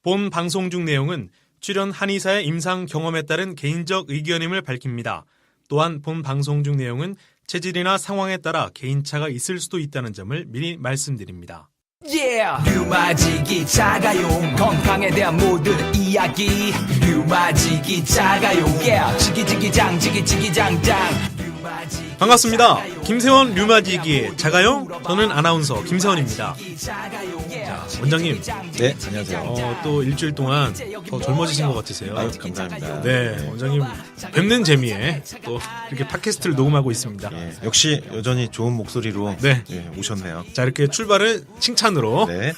본 방송 중 내용은 출연 한의사의 임상 경험에 따른 개인적 의견임을 밝힙니다. 또한 본 방송 중 내용은 체질이나 상황에 따라 개인차가 있을 수도 있다는 점을 미리 말씀드립니다. 류마직이 작아요. 건강에 대한 모든 이야기 류마직이 작아요. 지기지기장 지기지기장장. 반갑습니다. 김세원 류마지기의 자가용, 저는 아나운서 김세원입니다. 자, 원장님. 네, 안녕하세요. 또 일주일 동안 더 젊어지신 것 같으세요. 아유, 감사합니다. 네, 원장님 뵙는 재미에 또 이렇게 팟캐스트를 녹음하고 있습니다. 예, 역시 여전히 좋은 목소리로 네. 예, 오셨네요. 자, 이렇게 출발은 칭찬으로 네.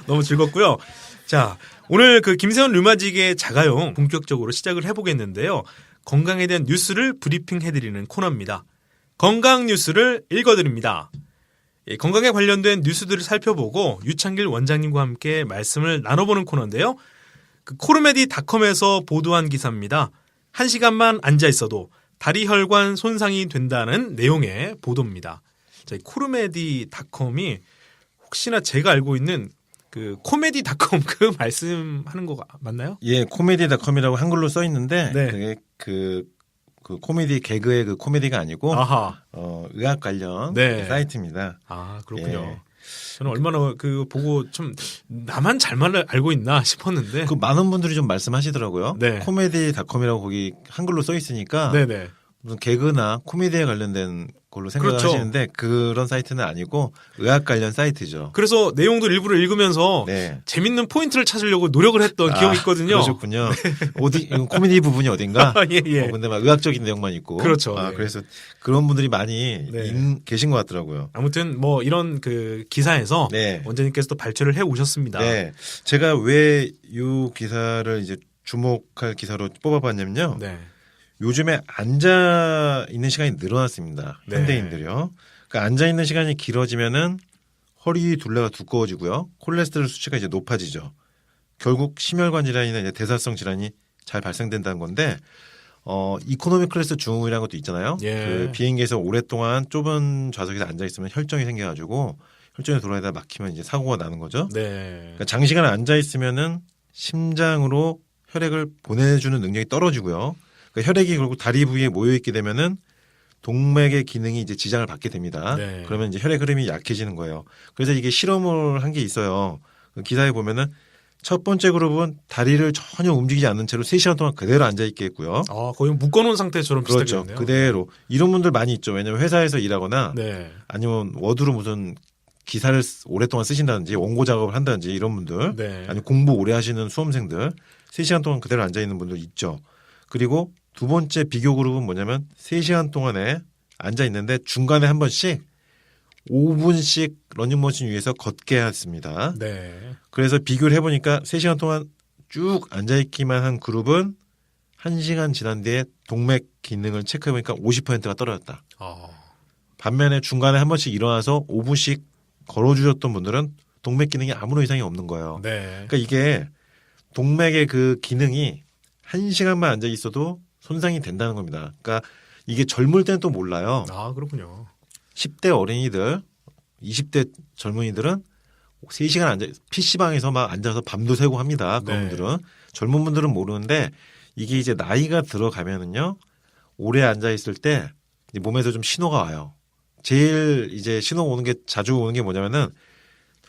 너무 즐겁고요. 자, 오늘 그 김세원 류마지기의 자가용 본격적으로 시작을 해보겠는데요. 건강에 대한 뉴스를 브리핑해드리는 코너입니다. 건강 뉴스를 읽어드립니다. 건강에 관련된 뉴스들을 살펴보고 유창길 원장님과 함께 말씀을 나눠보는 코너인데요. 그 코르메디닷컴에서 보도한 기사입니다. 1시간만 앉아있어도 다리 혈관 손상이 된다는 내용의 보도입니다. 자, 이 코르메디닷컴이 혹시나 제가 알고 있는 그 코미디닷컴 그 말씀하는 거 맞나요? 예, 코미디닷컴이라고 한글로 써 있는데 네. 그게 그 코미디 개그의 그 코미디가 아니고 아하. 의학 관련 네. 사이트입니다. 아, 그렇군요. 예. 저는 얼마나 그 보고 좀 나만 잘만 알고 있나 싶었는데. 그 많은 분들이 좀 말씀하시더라고요. 네. 코미디닷컴이라고 거기 한글로 써 있으니까 네네. 무슨 개그나 코미디에 관련된 걸로 생각을 그렇죠. 하시는데 그런 사이트는 아니고 의학 관련 사이트죠. 그래서 내용도 일부러 읽으면서 네. 재밌는 포인트를 찾으려고 노력을 했던 기억이 있거든요. 그러셨군요. 어디 코미디 부분이 어딘가? 예, 예. 근데 막 의학적인 내용만 있고. 그렇죠. 아, 네. 그래서 그런 분들이 많이 네. 계신 것 같더라고요. 아무튼 뭐 이런 그 기사에서 네. 원장님께서도 발췌를 해 오셨습니다. 네. 제가 왜 이 기사를 이제 주목할 기사로 뽑아봤냐면요. 네. 요즘에 앉아 있는 시간이 늘어났습니다. 네. 현대인들이요. 그러니까 앉아 있는 시간이 길어지면은 허리 둘레가 두꺼워지고요. 콜레스테롤 수치가 이제 높아지죠. 결국 심혈관 질환이나 이제 대사성 질환이 잘 발생된다는 건데 이코노미 클래스 증후군이라는 것도 있잖아요. 예. 그 비행기에서 오랫동안 좁은 좌석에서 앉아 있으면 혈정이 생겨가지고 혈전이 돌아다니다 막히면 이제 사고가 나는 거죠. 네. 그러니까 장시간 앉아 있으면은 심장으로 혈액을 보내주는 능력이 떨어지고요. 그러니까 혈액이 결국 다리 부위에 모여 있게 되면은 동맥의 기능이 이제 지장을 받게 됩니다. 네. 그러면 이제 혈액 흐름이 약해지는 거예요. 그래서 이게 실험을 한 게 있어요. 그 기사에 보면은 첫 번째 그룹은 다리를 전혀 움직이지 않는 채로 3시간 동안 그대로 앉아 있게 했고요. 아, 거의 묶어놓은 상태처럼 그렇죠. 비슷하겠네요. 그대로. 이런 분들 많이 있죠. 왜냐하면 회사에서 일하거나 네. 아니면 워드로 무슨 기사를 오랫동안 쓰신다든지 원고 작업을 한다든지 이런 분들 네. 아니면 공부 오래 하시는 수험생들 3시간 동안 그대로 앉아 있는 분들 있죠. 그리고 두 번째 비교 그룹은 뭐냐면 3시간 동안에 앉아 있는데 중간에 한 번씩 5분씩 러닝머신 위에서 걷게 했습니다. 네. 그래서 비교를 해보니까 3시간 동안 쭉 앉아있기만 한 그룹은 1시간 지난 뒤에 동맥 기능을 체크해보니까 50%가 떨어졌다. 아. 반면에 중간에 한 번씩 일어나서 5분씩 걸어주셨던 분들은 동맥 기능이 아무런 이상이 없는 거예요. 네. 그러니까 이게 동맥의 그 기능이 1시간만 앉아 있어도 손상이 된다는 겁니다. 그러니까 이게 젊을 때는 또 몰라요. 아, 그렇군요. 10대 어린이들, 20대 젊은이들은 3시간 앉아 PC방에서 막 앉아서 밤도 새고 합니다. 그런 네. 분들은. 젊은 분들은 모르는데 이게 이제 나이가 들어가면은요. 오래 앉아 있을 때 몸에서 좀 신호가 와요. 제일 이제 신호가 오는 게 자주 오는 게 뭐냐면은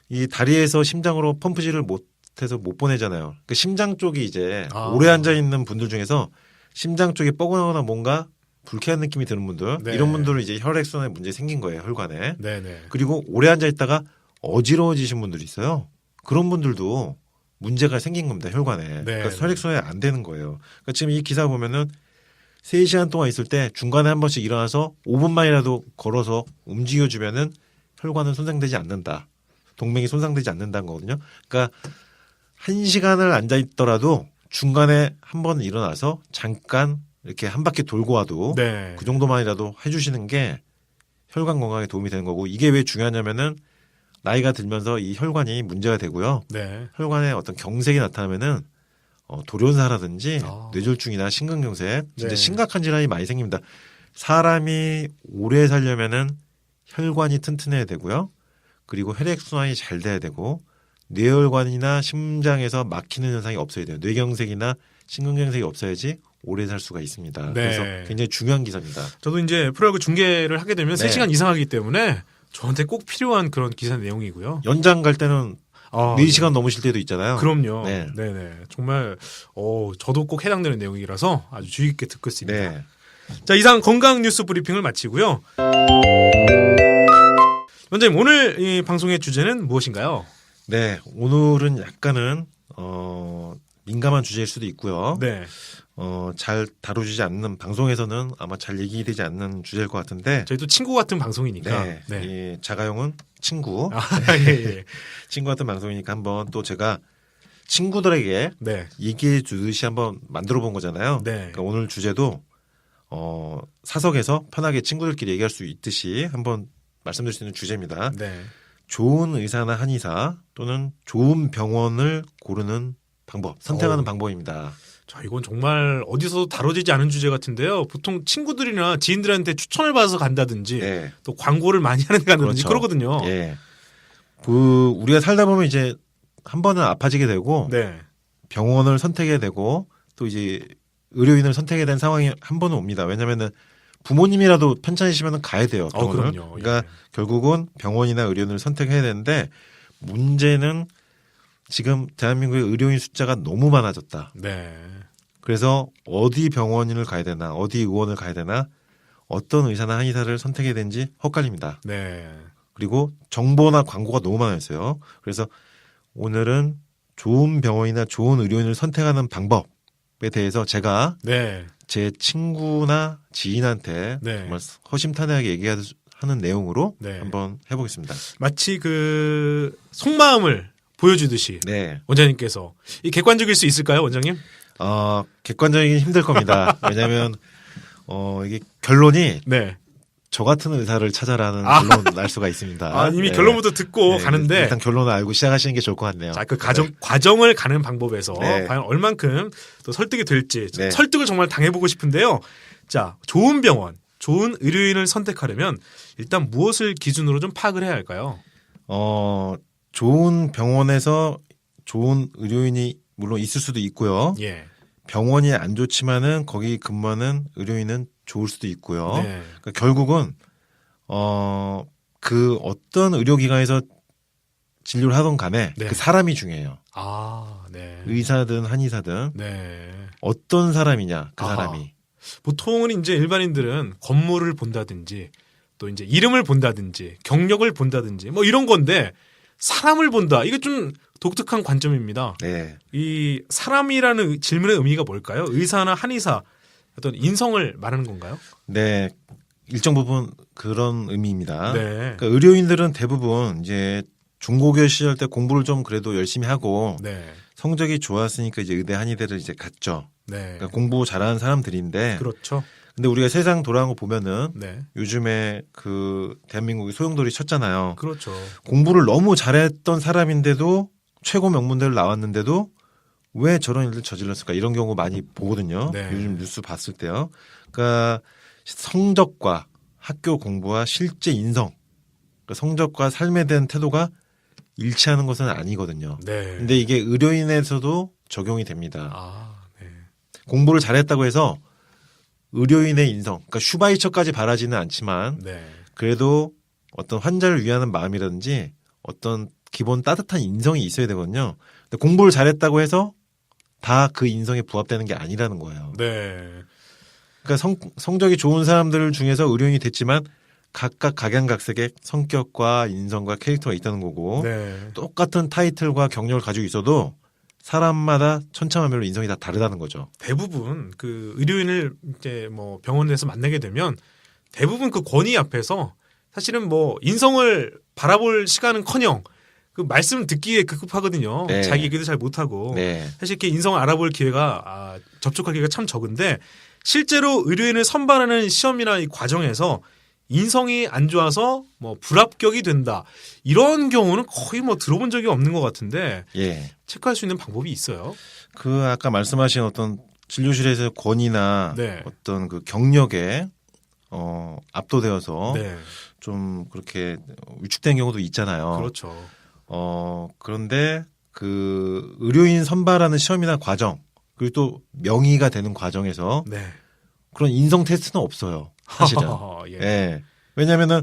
이 다리에서 심장으로 펌프질을 못해서 못 보내잖아요. 그 심장 쪽이 이제 오래 앉아 있는 분들 중에서 심장 쪽이 뻐근하거나 뭔가 불쾌한 느낌이 드는 분들 네. 이런 분들은 이제 혈액순환에 문제 생긴 거예요. 혈관에. 네네. 그리고 오래 앉아 있다가 어지러워지신 분들이 있어요. 그런 분들도 문제가 생긴 겁니다. 혈관에. 네. 그러니까 혈액순환이 안 되는 거예요. 그러니까 지금 이 기사 보면은 3시간 동안 있을 때 중간에 한 번씩 일어나서 5분만이라도 걸어서 움직여주면은 혈관은 손상되지 않는다. 동맥이 손상되지 않는다는 거거든요. 그러니까 1시간을 앉아 있더라도 중간에 한 번 일어나서 잠깐 이렇게 한 바퀴 돌고 와도 네. 그 정도만이라도 해주시는 게 혈관 건강에 도움이 되는 거고 이게 왜 중요하냐면은 나이가 들면서 이 혈관이 문제가 되고요. 네. 혈관에 어떤 경색이 나타나면은 돌연사라든지 아. 뇌졸중이나 심근경색 진짜 네. 심각한 질환이 많이 생깁니다. 사람이 오래 살려면은 혈관이 튼튼해야 되고요. 그리고 혈액순환이 잘 돼야 되고 뇌혈관이나 심장에서 막히는 현상이 없어야 돼요. 뇌경색이나 심근경색이 없어야지 오래 살 수가 있습니다. 네. 그래서 굉장히 중요한 기사입니다. 저도 이제 프로야구 중계를 하게 되면 네. 3시간 이상 하기 때문에 저한테 꼭 필요한 그런 기사 내용이고요. 연장 갈 때는 아, 4시간 넘으실 때도 있잖아요. 그럼요. 네. 네네. 정말 저도 꼭 해당되는 내용이라서 아주 주의 깊게 듣고 있습니다. 네. 자, 이상 건강 뉴스 브리핑을 마치고요. 원장님, 오늘 이 방송의 주제는 무엇인가요? 네. 오늘은 약간은 민감한 주제일 수도 있고요. 네. 잘 다루지 않는 방송에서는 아마 잘 얘기되지 않는 주제일 것 같은데. 저희도 친구 같은 방송이니까. 네. 네. 이 자가용은 친구. 아, 예, 예. 친구 같은 방송이니까 한번 또 제가 친구들에게 네. 얘기해 주듯이 한번 만들어 본 거잖아요. 네. 그러니까 오늘 주제도 사석에서 편하게 친구들끼리 얘기할 수 있듯이 한번 말씀드릴 수 있는 주제입니다. 네. 좋은 의사나 한의사 또는 좋은 병원을 고르는 방법, 선택하는 방법입니다. 자, 이건 정말 어디서도 다뤄지지 않은 주제 같은데요. 보통 친구들이나 지인들한테 추천을 받아서 간다든지 네. 또 광고를 많이 하는 데 간다든지 그렇죠. 그러거든요. 예. 우리가 살다 보면 이제 한 번은 아파지게 되고 네. 병원을 선택해야 되고 또 이제 의료인을 선택해야 되는 상황이 한 번은 옵니다. 왜냐면은 부모님이라도 편찮으시면 가야 돼요. 병원을. 그럼요. 그러니까 예. 결국은 병원이나 의료인을 선택해야 되는데 문제는 지금 대한민국의 의료인 숫자가 너무 많아졌다. 네. 그래서 어디 병원을 가야 되나, 어디 의원을 가야 되나, 어떤 의사나 한의사를 선택해야 되는지 헛갈립니다. 네. 그리고 정보나 광고가 너무 많았어요. 그래서 오늘은 좋은 병원이나 좋은 의료인을 선택하는 방법에 대해서 제가 네. 제 친구나 지인한테 네. 정말 허심탄회하게 얘기하는 내용으로 네. 한번 해보겠습니다. 마치 그 속마음을 보여주듯이 네. 원장님께서 이 객관적일 수 있을까요, 원장님? 객관적이긴 힘들 겁니다. 왜냐하면 이게 결론이 네. 저 같은 의사를 찾아라는 아. 결론 날 수가 있습니다. 이미 네. 결론부터 듣고 네, 가는데 일단 결론을 알고 시작하시는 게 좋을 것 같네요. 자, 그 과정을 가는 방법에서 네. 과연 얼만큼 또 설득이 될지 네. 설득을 정말 당해보고 싶은데요. 자, 좋은 병원, 좋은 의료인을 선택하려면 일단 무엇을 기준으로 좀 파악을 해야 할까요? 좋은 병원에서 좋은 의료인이 물론 있을 수도 있고요. 예. 병원이 안 좋지만은 거기 근무하는 의료인은 좋을 수도 있고요. 네. 그러니까 결국은 그 어떤 의료기관에서 진료를 하던 간에 네. 그 사람이 중요해요. 아, 네. 의사든 한의사든 네. 어떤 사람이냐 그 아하. 사람이. 보통은 이제 일반인들은 건물을 본다든지 또 이제 이름을 본다든지 경력을 본다든지 뭐 이런 건데 사람을 본다. 이게 좀 독특한 관점입니다. 네. 이 사람이라는 질문의 의미가 뭘까요? 의사나 한의사 어떤 인성을 말하는 건가요? 네. 일정 부분 그런 의미입니다. 네. 그러니까 의료인들은 대부분 이제 중고교 시절 때 공부를 좀 그래도 열심히 하고 네. 성적이 좋았으니까 이제 의대 한의대를 이제 갔죠. 네. 그러니까 공부 잘하는 사람들인데 그렇죠. 근데 우리가 세상 돌아간 거 보면은 네. 요즘에 그 대한민국이 소용돌이 쳤잖아요. 그렇죠. 공부를 너무 잘했던 사람인데도 최고 명문대를 나왔는데도 왜 저런 일을 저질렀을까 이런 경우 많이 보거든요. 네. 요즘 뉴스 봤을 때요. 그러니까 성적과 학교 공부와 실제 인성, 그러니까 성적과 삶에 대한 태도가 일치하는 것은 아니거든요. 네. 근데 이게 의료인에서도 적용이 됩니다. 아, 네. 공부를 잘했다고 해서 의료인의 인성, 그러니까 슈바이처까지 바라지는 않지만 네. 그래도 어떤 환자를 위하는 마음이라든지 어떤 기본 따뜻한 인성이 있어야 되거든요. 근데 공부를 잘했다고 해서 다 그 인성에 부합되는 게 아니라는 거예요. 네. 그러니까 성적이 좋은 사람들 중에서 의료인이 됐지만 각각 각양각색의 성격과 인성과 캐릭터가 있다는 거고 네. 똑같은 타이틀과 경력을 가지고 있어도 사람마다 천차만별로 인성이 다 다르다는 거죠. 대부분 그 의료인을 이제 뭐 병원에서 만나게 되면 대부분 그 권위 앞에서 사실은 뭐 인성을 바라볼 시간은커녕 그 말씀을 듣기에 급급하거든요. 네. 자기 얘기도 잘 못하고 네. 사실 이렇게 인성을 알아볼 기회가 접촉할 기회가 참 적은데 실제로 의료인을 선발하는 시험이나 이 과정에서 인성이 안 좋아서 뭐 불합격이 된다 이런 경우는 거의 뭐 들어본 적이 없는 것 같은데 예. 체크할 수 있는 방법이 있어요. 그 아까 말씀하신 어떤 진료실에서의 권위나 네. 어떤 그 경력에 압도되어서 네, 좀 그렇게 위축된 경우도 있잖아요. 그렇죠. 그런데 그 의료인 선발하는 시험이나 과정 그리고 또 명의가 되는 과정에서 네. 그런 인성 테스트는 없어요. 사실은. 예. 예. 왜냐면은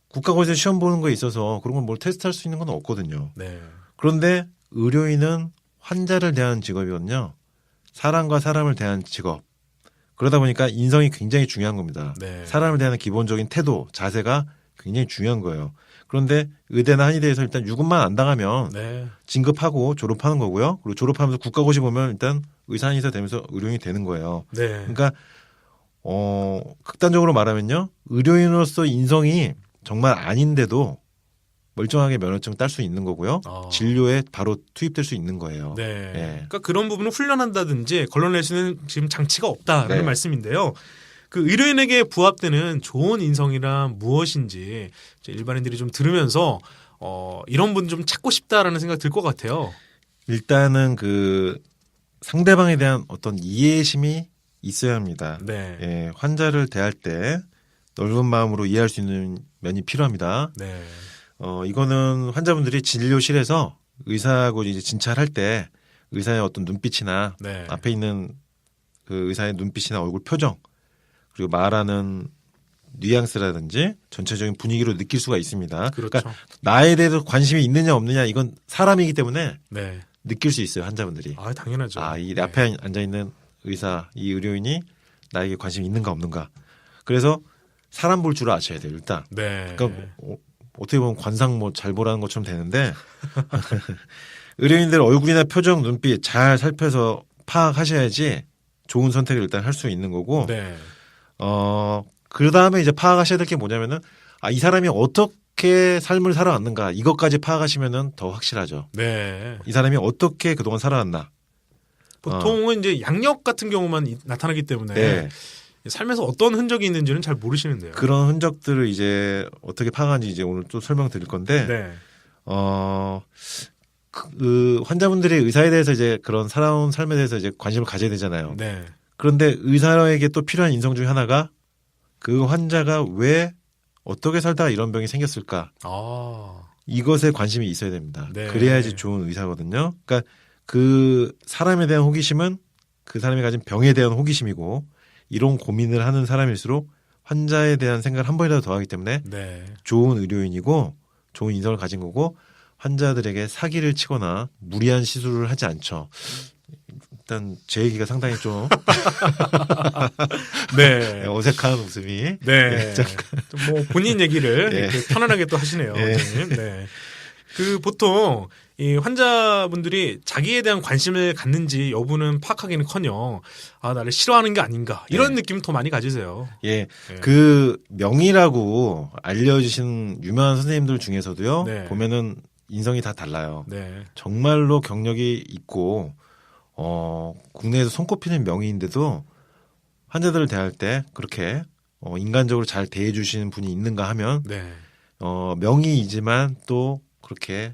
국가고시에 시험 보는 거에 있어서 그런 걸 뭘 테스트할 수 있는 건 없거든요. 네. 그런데 의료인은 환자를 대하는 직업이거든요. 사람과 사람을 대하는 직업. 그러다 보니까 인성이 굉장히 중요한 겁니다. 네. 사람을 대하는 기본적인 태도, 자세가 굉장히 중요한 거예요. 그런데 의대나 한의대에서 일단 유급만 안 당하면 네. 진급하고 졸업하는 거고요. 그리고 졸업하면서 국가고시 보면 일단 의사 한의사 되면서 의료인이 되는 거예요. 네. 그러니까 극단적으로 말하면요. 의료인으로서 인성이 정말 아닌데도 멀쩡하게 면허증 딸 수 있는 거고요. 진료에 바로 투입될 수 있는 거예요. 네. 예. 그러니까 그런 부분을 훈련한다든지 걸러낼 수 있는 지금 장치가 없다라는 네. 말씀인데요. 그 의료인에게 부합되는 좋은 인성이란 무엇인지 이제 일반인들이 좀 들으면서 이런 분 좀 찾고 싶다라는 생각 들 것 같아요. 일단은 그 상대방에 대한 어떤 이해심이 있어야 합니다. 네. 예, 환자를 대할 때 넓은 마음으로 이해할 수 있는 면이 필요합니다. 네. 이거는 환자분들이 진료실에서 의사하고 이제 진찰할 때 의사의 어떤 눈빛이나 네. 앞에 있는 그 의사의 눈빛이나 얼굴 표정 그리고 말하는 뉘앙스라든지 전체적인 분위기로 느낄 수가 있습니다. 그렇죠. 그러니까 나에 대해서 관심이 있느냐 없느냐 이건 사람이기 때문에 네. 느낄 수 있어요. 환자분들이. 아, 당연하죠. 이 네. 앞에 앉아 있는 의사, 이 의료인이 나에게 관심이 있는가 없는가. 그래서 사람 볼 줄 아셔야 돼요. 일단. 네. 그러니까 어떻게 보면 관상 뭐 잘 보라는 것처럼 되는데 의료인들 얼굴이나 표정, 눈빛 잘 살펴서 파악하셔야지 좋은 선택을 일단 할 수 있는 거고. 네. 그 다음에 이제 파악하셔야 될 게 뭐냐면은 이 사람이 어떻게 삶을 살아왔는가 이것까지 파악하시면은 더 확실하죠. 네. 이 사람이 어떻게 그동안 살아왔나. 보통은 이제 양력 같은 경우만 나타나기 때문에 네. 삶에서 어떤 흔적이 있는지는 잘 모르시는데요. 그런 흔적들을 이제 어떻게 파악하는지 이제 오늘 또 설명드릴 건데, 네. 그 환자분들이 의사에 대해서 이제 그런 살아온 삶에 대해서 이제 관심을 가져야 되잖아요. 네. 그런데 의사에게 또 필요한 인성 중에 하나가 그 환자가 왜 어떻게 살다가 이런 병이 생겼을까? 이것에 관심이 있어야 됩니다. 네. 그래야지 좋은 의사거든요. 그러니까 그 사람에 대한 호기심은 그 사람이 가진 병에 대한 호기심이고 이런 고민을 하는 사람일수록 환자에 대한 생각을 한 번이라도 더 하기 때문에 네. 좋은 의료인이고 좋은 인성을 가진 거고 환자들에게 사기를 치거나 무리한 시술을 하지 않죠. 일단 제 얘기가 상당히 좀 네. 어색한 웃음이. 네. 뭐 본인 얘기를 네. 이렇게 편안하게 또 하시네요. 네. 원장님. 네. 그 보통 이 환자분들이 자기에 대한 관심을 갖는지 여부는 파악하기는커녕 나를 싫어하는 게 아닌가 이런 느낌 더 많이 가지세요. 예, 네. 그 명의라고 알려주신 유명한 선생님들 중에서도요. 네. 보면은 인성이 다 달라요. 네. 정말로 경력이 있고 국내에서 손꼽히는 명의인데도 환자들을 대할 때 그렇게 인간적으로 잘 대해주시는 분이 있는가 하면 네. 명의이지만 또 그렇게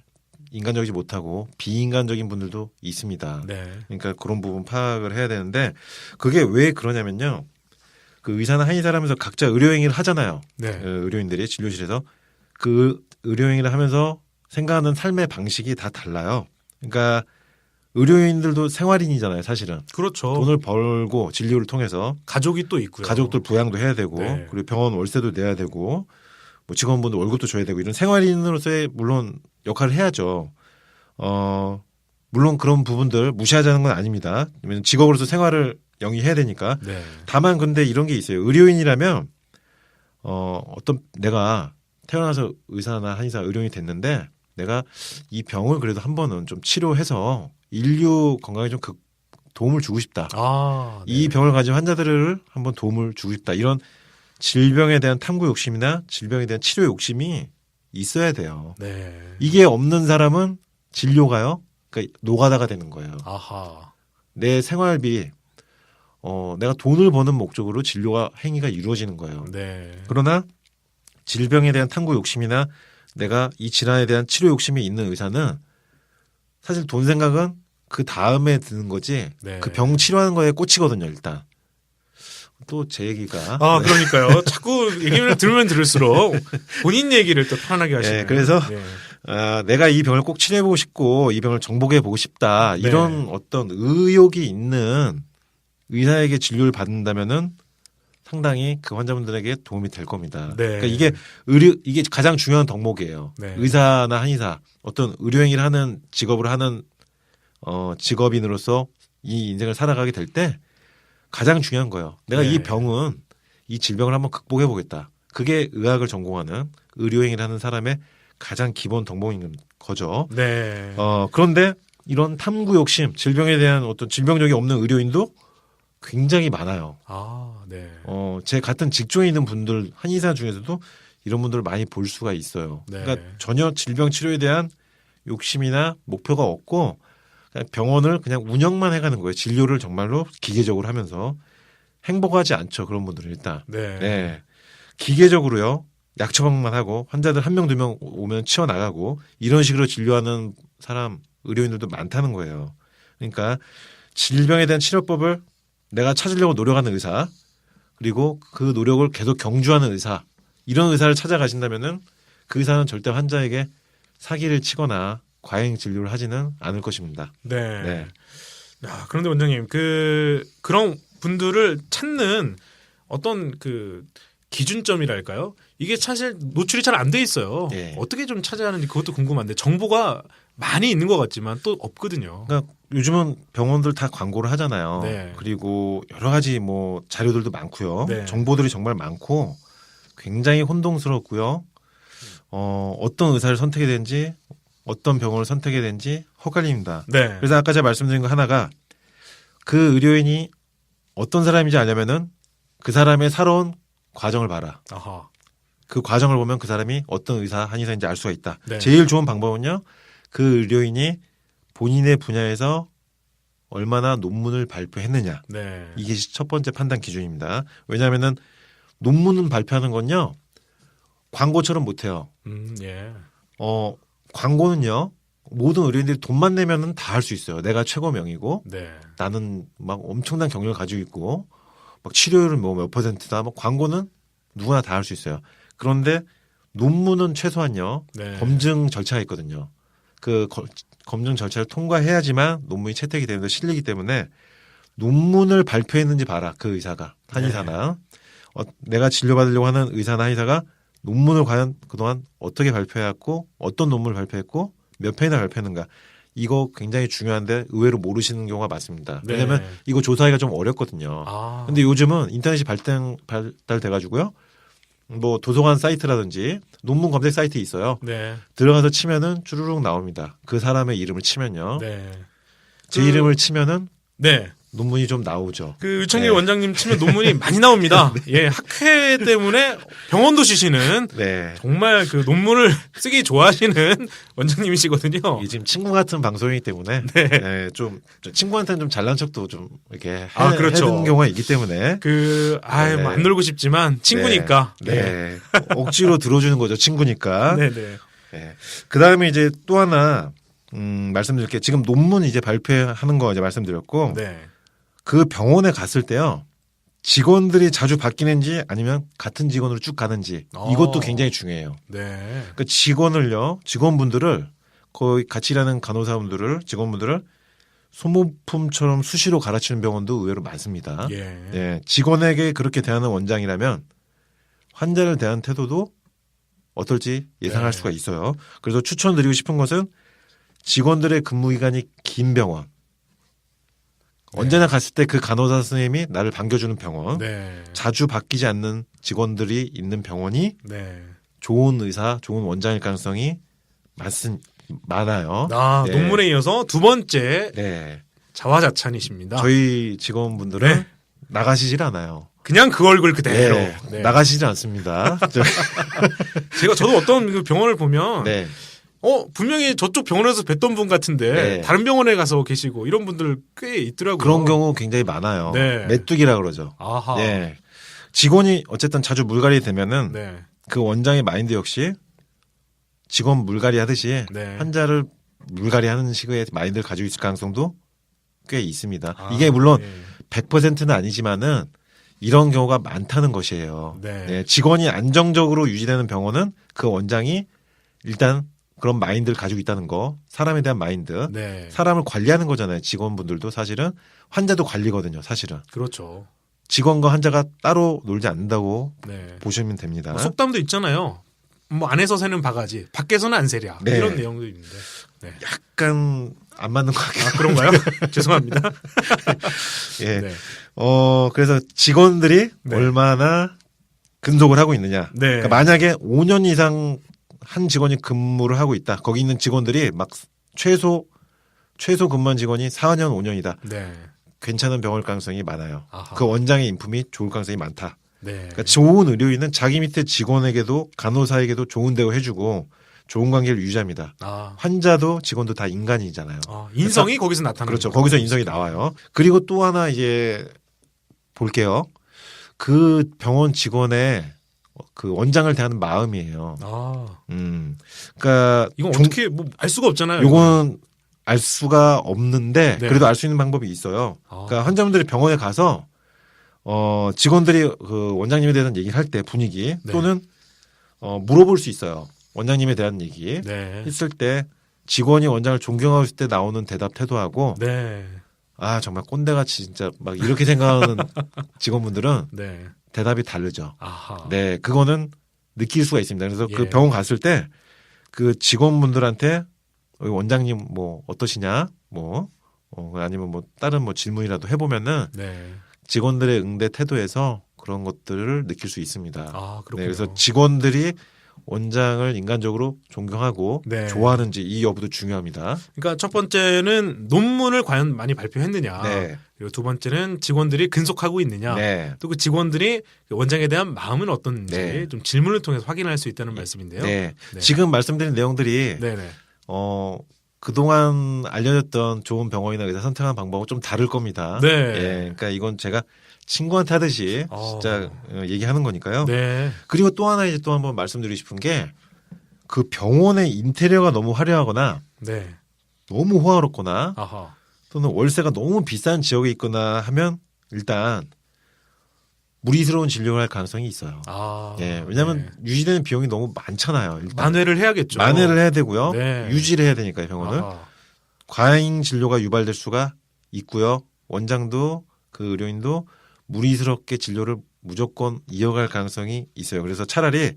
인간적이지 못하고 비인간적인 분들도 있습니다. 네. 그러니까 그런 부분 파악을 해야 되는데 그게 왜 그러냐면요. 그 의사나 한의사를 하면서 각자 의료행위를 하잖아요. 네. 의료인들이 진료실에서 그 의료행위를 하면서 생각하는 삶의 방식이 다 달라요. 그러니까 의료인들도 생활인이잖아요, 사실은. 그렇죠. 돈을 벌고 진료를 통해서 가족이 또 있고요. 가족들 부양도 해야 되고 네. 그리고 병원 월세도 내야 되고 뭐 직원분들 월급도 줘야 되고 이런 생활인으로서의 물론 역할을 해야죠. 물론 그런 부분들 무시하자는 건 아닙니다. 왜냐면 직업으로서 생활을 영위해야 되니까. 네. 다만 근데 이런 게 있어요. 의료인이라면 어떤 내가 태어나서 의사나 한의사 의료인이 됐는데 내가 이 병을 그래도 한 번은 좀 치료해서 인류 건강에 좀 도움을 주고 싶다. 네. 이 병을 가진 환자들을 한번 도움을 주고 싶다. 이런 질병에 대한 탐구 욕심이나 질병에 대한 치료 욕심이 있어야 돼요. 네. 이게 없는 사람은 진료가요. 그러니까 노가다가 되는 거예요. 아하. 내 생활비, 내가 돈을 버는 목적으로 진료가 행위가 이루어지는 거예요. 네. 그러나 질병에 대한 탐구 욕심이나 내가 이 질환에 대한 치료 욕심이 있는 의사는 사실 돈 생각은 그 다음에 드는 거지 네. 그 병 치료하는 거에 꽂히거든요. 일단 또 제 얘기가 네. 그러니까요. 자꾸 얘기를 들으면 들을수록 본인 얘기를 또 편하게 하시네요. 네, 그래서 네. 내가 이 병을 꼭 치료해보고 싶고 이 병을 정복해보고 싶다. 네. 이런 어떤 의욕이 있는 의사에게 진료를 받는다면은 상당히 그 환자분들에게 도움이 될 겁니다. 네. 그러니까 이게 가장 중요한 덕목이에요. 네. 의사나 한의사 어떤 의료행위를 하는 직업을 하는 직업인으로서 이 인생을 살아가게 될 때 가장 중요한 거예요. 내가 네. 이 병은 이 질병을 한번 극복해 보겠다. 그게 의학을 전공하는 의료행위를 하는 사람의 가장 기본 덕목인 거죠. 네. 그런데 이런 탐구 욕심, 질병에 대한 어떤 질병력이 없는 의료인도 굉장히 많아요. 아, 네. 제 같은 직종에 있는 분들, 한의사 중에서도 이런 분들을 많이 볼 수가 있어요. 네. 그러니까 전혀 질병 치료에 대한 욕심이나 목표가 없고 그냥 병원을 그냥 운영만 해가는 거예요. 진료를 정말로 기계적으로 하면서 행복하지 않죠. 그런 분들은 일단. 네. 네. 기계적으로요. 약 처방만 하고 환자들 한 명 두 명 오면 치워 나가고 이런 식으로 진료하는 사람 의료인들도 많다는 거예요. 그러니까 질병에 대한 치료법을 내가 찾으려고 노력하는 의사 그리고 그 노력을 계속 경주하는 의사 이런 의사를 찾아가신다면은 그 의사는 절대 환자에게 사기를 치거나 과잉 진료를 하지는 않을 것입니다. 네. 네. 야, 그런데 원장님, 그런 분들을 찾는 어떤 기준점이랄까요? 이게 사실 노출이 잘 안 돼 있어요. 예. 어떻게 좀 찾아야 하는지 그것도 궁금한데 정보가 많이 있는 것 같지만 또 없거든요. 그러니까 요즘은 병원들 다 광고를 하잖아요. 네. 그리고 여러 가지 뭐 자료들도 많고요. 네. 정보들이 정말 많고 굉장히 혼동스럽고요. 어떤 의사를 선택해야 되는지 어떤 병원을 선택해야 되는지 헛갈립니다. 네. 그래서 아까 제가 말씀드린 거 하나가 그 의료인이 어떤 사람인지 알려면은 그 사람의 살아온 과정을 봐라. 아하. 그 과정을 보면 그 사람이 어떤 의사, 한의사인지 알 수가 있다. 네. 제일 좋은 방법은요. 그 의료인이 본인의 분야에서 얼마나 논문을 발표했느냐. 네. 이게 첫 번째 판단 기준입니다. 왜냐하면은 논문을 발표하는 건요. 광고처럼 못해요. 예. 광고는요. 모든 의료인들이 돈만 내면은 다 할 수 있어요. 내가 최고명이고 네. 나는 막 엄청난 경력을 가지고 있고 막 치료율은 뭐 몇 %다. 뭐 광고는 누구나 다 할 수 있어요. 그런데 논문은 최소한요. 네. 검증 절차가 있거든요. 검증 절차를 통과해야지만 논문이 채택이 되면서 실리기 때문에 논문을 발표했는지 봐라. 그 의사가 한의사나 내가 진료받으려고 하는 의사나 한의사가 논문을 과연 그동안 어떻게 발표해왔고 어떤 논문을 발표했고 몇 편이나 발표했는가. 이거 굉장히 중요한데 의외로 모르시는 경우가 많습니다. 네. 왜냐하면 이거 조사하기가 좀 어렵거든요. 아. 근데 요즘은 인터넷이 발달돼가지고요. 뭐 도서관 사이트라든지 논문 검색 사이트 있어요. 네. 들어가서 치면은 주르륵 나옵니다. 그 사람의 이름을 치면요. 네. 제 이름을 치면은 네. 논문이 좀 나오죠. 유창길 네. 원장님 치면 논문이 많이 나옵니다. 예, 학회 때문에 병원도 쉬시는 네. 정말 논문을 쓰기 좋아하시는 원장님이시거든요. 이게 지금 친구 같은 방송이기 때문에 네. 네, 좀 친구한테는 좀 잘난 척도 좀 이렇게 그렇죠. 해는 경우가 있기 때문에 네. 안 놀고 싶지만 친구니까. 네. 억지로 들어주는 거죠. 친구니까. 네, 네. 네. 그다음에 이제 또 하나 말씀드릴 게 지금 논문 이제 발표하는 거 이제 말씀드렸고 네. 그 병원에 갔을 때요. 직원들이 자주 바뀌는지 아니면 같은 직원으로 쭉 가는지 이것도 굉장히 중요해요. 네. 그 직원분들을 거의 같이 일하는 직원분들을 소모품처럼 수시로 갈아치는 병원도 의외로 많습니다. 예. 네, 직원에게 그렇게 대하는 원장이라면 환자를 대하는 태도도 어떨지 예상할 네. 수가 있어요. 그래서 추천드리고 싶은 것은 직원들의 근무 기간이 긴 병원. 언제나 갔을 때 그 간호사 선생님이 나를 반겨주는 병원. 네. 자주 바뀌지 않는 직원들이 있는 병원이 네. 좋은 의사, 좋은 원장일 가능성이 많아요. 네. 논문에 이어서 두 번째 네. 자화자찬이십니다. 저희 직원분들은 네. 나가시질 않아요. 그냥 그 얼굴 그대로. 네. 네. 나가시질 않습니다. 저도 어떤 병원을 보면 네. 분명히 저쪽 병원에서 뵀던 분 같은데 네. 다른 병원에 가서 계시고 이런 분들 꽤 있더라고요. 그런 경우 굉장히 많아요. 네. 메뚜기라 그러죠. 아하. 네. 직원이 어쨌든 자주 물갈이 되면은 네. 그 원장의 마인드 역시 직원 물갈이 하듯이 네. 환자를 물갈이 하는 식의 마인드를 가지고 있을 가능성도 꽤 있습니다. 이게 물론 네. 100%는 아니지만은 이런 경우가 많다는 것이에요. 네. 네, 직원이 안정적으로 유지되는 병원은 그 원장이 일단 그런 마인드를 가지고 있다는 거, 사람에 대한 마인드, 네. 사람을 관리하는 거잖아요. 직원분들도 사실은 환자도 관리거든요. 사실은 그렇죠. 직원과 환자가 따로 놀지 않는다고 네. 보시면 됩니다. 뭐 속담도 있잖아요. 뭐 안에서 새는 바가지, 밖에서는 안 새랴. 네. 이런 내용도 있는데. 네. 약간 안 맞는 것 같긴 아, 그런가요? 죄송합니다. 예. 네. 그래서 직원들이 네. 얼마나 근속을 하고 있느냐. 네. 그러니까 만약에 5년 이상 한 직원이 근무를 하고 있다. 거기 있는 직원들이 막 최소 근무한 직원이 4년, 5년이다. 네. 괜찮은 병원 가능성이 많아요. 아하. 그 원장의 인품이 좋을 가능성이 많다. 네. 그러니까 좋은 의료인은 자기 밑에 직원에게도 간호사에게도 좋은 대우 해주고 좋은 관계를 유지합니다. 아. 환자도 직원도 다 인간이잖아요. 인성이 거기서 나타나는 그렇죠. 거구나. 거기서 인성이 나와요. 그리고 또 하나 이제 볼게요. 그 병원 직원의 그 원장을 대하는 마음이에요. 아. 그러니까 이건 어떻게 뭐 알 수가 없잖아요. 요건 알 수가 없는데 네. 그래도 알 수 있는 방법이 있어요. 아. 그러니까 환자분들이 병원에 가서 직원들이 그 원장님에 대한 얘기를 할 때 분위기 네. 또는 물어볼 수 있어요. 원장님에 대한 얘기 네. 했을 때 직원이 원장을 존경하고 있을 때 나오는 대답 태도하고 네. 아 정말 꼰대같이 진짜 막 이렇게 생각하는 직원분들은 네. 대답이 다르죠. 아하. 네, 그거는 느낄 수가 있습니다. 그래서 예. 그 병원 갔을 때 그 직원분들한테 원장님 뭐 어떠시냐, 뭐 아니면 뭐 다른 뭐 질문이라도 해보면은 네. 직원들의 응대 태도에서 그런 것들을 느낄 수 있습니다. 아, 그렇군요. 네, 그래서 직원들이 원장을 인간적으로 존경하고 네. 좋아하는지 이 여부도 중요합니다. 그러니까 첫 번째는 논문을 과연 많이 발표했느냐. 네, 그리고 두 번째는 직원들이 근속하고 있느냐. 네, 또 그 직원들이 원장에 대한 마음은 어떤지 네. 좀 질문을 통해서 확인할 수 있다는 말씀인데요. 네. 네. 지금 말씀드린 내용들이 네네. 그동안 알려졌던 좋은 병원이나 의사 선택하는 방법은 좀 다를 겁니다. 네. 예, 그러니까 이건 제가 친구한테 하듯이 진짜 얘기하는 거니까요. 네. 그리고 또 하나 이제 또 한번 말씀드리고 싶은 게 그 병원의 인테리어가 너무 화려하거나 네. 너무 호화롭거나 아하. 또는 월세가 너무 비싼 지역에 있거나 하면 일단 무리스러운 진료를 할 가능성이 있어요. 아. 예, 왜냐하면 유지되는 비용이 너무 많잖아요. 일단 만회를 해야겠죠. 만회를 해야 되고요. 네. 유지를 해야 되니까요, 병원을. 아하. 과잉 진료가 유발될 수가 있고요. 원장도 그 의료인도 무리스럽게 진료를 무조건 이어갈 가능성이 있어요. 그래서 차라리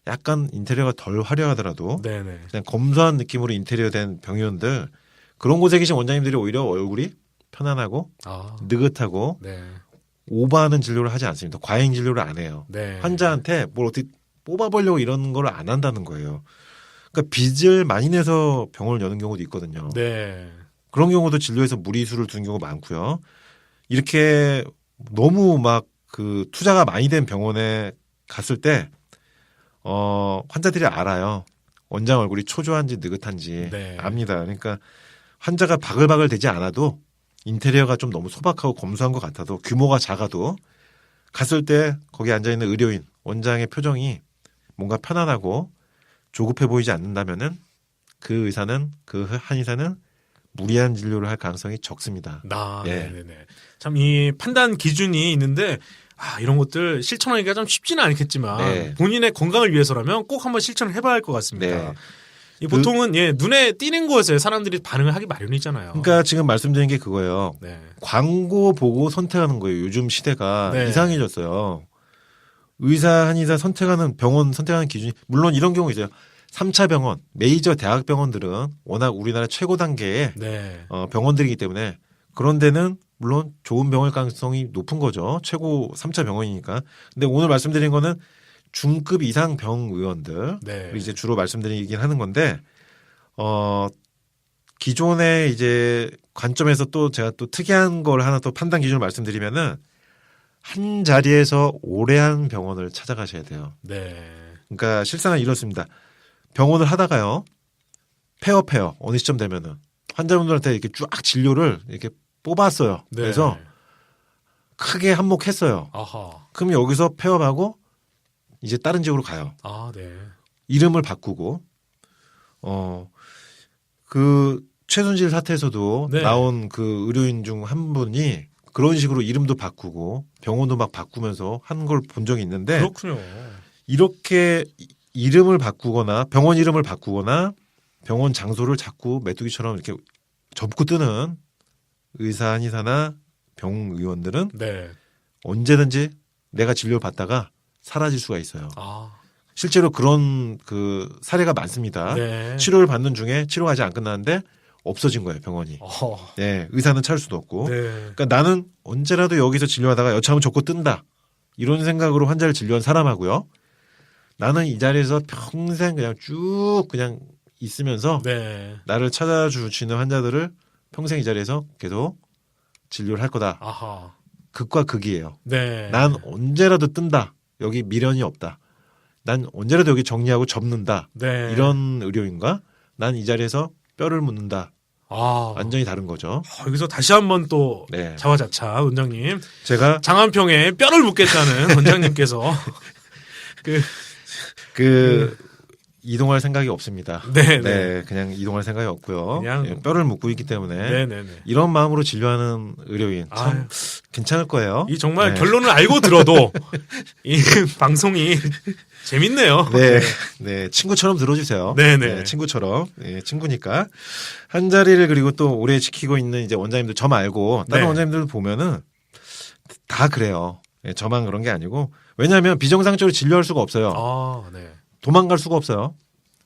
약간 인테리어가 덜 화려하더라도 네네. 그냥 검소한 느낌으로 인테리어 된 병의원들 그런 곳에 계신 원장님들이 오히려 얼굴이 편안하고 아. 느긋하고 네. 오버하는 진료를 하지 않습니다. 과잉 진료를 안 해요. 네. 환자한테 뭘 어떻게 뽑아보려고 이런 걸 안 한다는 거예요. 그러니까 빚을 많이 내서 병원을 여는 경우도 있거든요. 네. 그런 경우도 진료에서 무리수를 두는 경우가 많고요. 이렇게 너무 막 그 투자가 많이 된 병원에 갔을 때 환자들이 알아요. 원장 얼굴이 초조한지 느긋한지 네. 압니다. 그러니까 환자가 바글바글 되지 않아도 인테리어가 좀 너무 소박하고 검소한 것 같아도 규모가 작아도 갔을 때 거기 앉아있는 의료인, 원장의 표정이 뭔가 편안하고 조급해 보이지 않는다면은 그 의사는 그 한의사는 무리한 진료를 할 가능성이 적습니다. 예. 네네네. 참 이 판단 기준이 있는데 이런 것들 실천하기가 좀 쉽지는 않겠지만 네. 본인의 건강을 위해서라면 꼭 한번 실천을 해봐야 할 것 같습니다. 네. 이 보통은 눈에 띄는 것에 사람들이 반응을 하기 마련이잖아요. 그러니까 지금 말씀드린 게 그거예요. 네. 광고 보고 선택하는 거예요. 요즘 시대가 네. 이상해졌어요. 의사, 한의사 선택하는 병원 선택하는 기준이 물론 이런 경우 있어요. 3차 병원, 메이저 대학 병원들은 워낙 우리나라 최고 단계의 네. 병원들이기 때문에 그런 데는 물론 좋은 병원 가능성이 높은 거죠. 최고 3차 병원이니까. 근데 오늘 말씀드린 거는 중급 이상 병의원들 네. 이제 주로 말씀드리긴 하는 건데 기존의 이제 관점에서 또 제가 또 특이한 걸 하나 또 판단 기준을 말씀드리면은 한 자리에서 오래 한 병원을 찾아가셔야 돼요. 네. 그러니까 실상은 이렇습니다. 병원을 하다가요. 폐업 어느 시점 되면은 환자분들한테 이렇게 쫙 진료를 이렇게 뽑았어요. 네. 그래서 크게 한몫했어요. 아하. 그럼 여기서 폐업하고 이제 다른 지역으로 가요. 네. 이름을 바꾸고 그 최순실 사태에서도 네. 나온 그 의료인 중 한 분이 그런 식으로 이름도 바꾸고 병원도 막 바꾸면서 한 걸 본 적이 있는데 그렇군요. 이렇게 이름을 바꾸거나 병원 이름을 바꾸거나 병원 장소를 자꾸 메뚜기처럼 이렇게 접고 뜨는 의사 한의사나 병의원들은 네. 언제든지 내가 진료를 받다가 사라질 수가 있어요. 아. 실제로 그런 사례가 많습니다. 네. 치료를 받는 중에 치료가 아직 안 끝났는데 없어진 거예요, 병원이. 네, 의사는 찾을 수도 없고. 네. 그러니까 나는 언제라도 여기서 진료하다가 여차하면 접고 뜬다. 이런 생각으로 환자를 진료한 사람하고요. 나는 이 자리에서 평생 그냥 쭉 그냥 있으면서 네. 나를 찾아주시는 환자들을 평생 이 자리에서 계속 진료를 할 거다. 아하. 극과 극이에요. 네. 난 언제라도 뜬다. 여기 미련이 없다. 난 언제라도 여기 정리하고 접는다. 네. 이런 의료인과 난 이 자리에서 뼈를 묻는다. 아. 완전히 다른 거죠. 여기서 다시 한번 또 네. 자화자찬 원장님. 제가 장안평에 뼈를 묻겠다는 원장님께서 이동할 생각이 없습니다. 네. 그냥 이동할 생각이 없고요. 그냥 예, 뼈를 묻고 있기 때문에 네네네. 이런 마음으로 진료하는 의료인 참 아유. 괜찮을 거예요. 이 정말 네. 결론을 알고 들어도 이 방송이 재밌네요. 네, 친구처럼 들어주세요. 네네. 친구처럼, 친구니까 한 자리를 그리고 또 오래 지키고 있는 이제 원장님들 저 말고 다른 네. 원장님들 보면은 다 그래요. 저만 그런 게 아니고 왜냐하면 비정상적으로 진료할 수가 없어요. 아, 네. 도망갈 수가 없어요.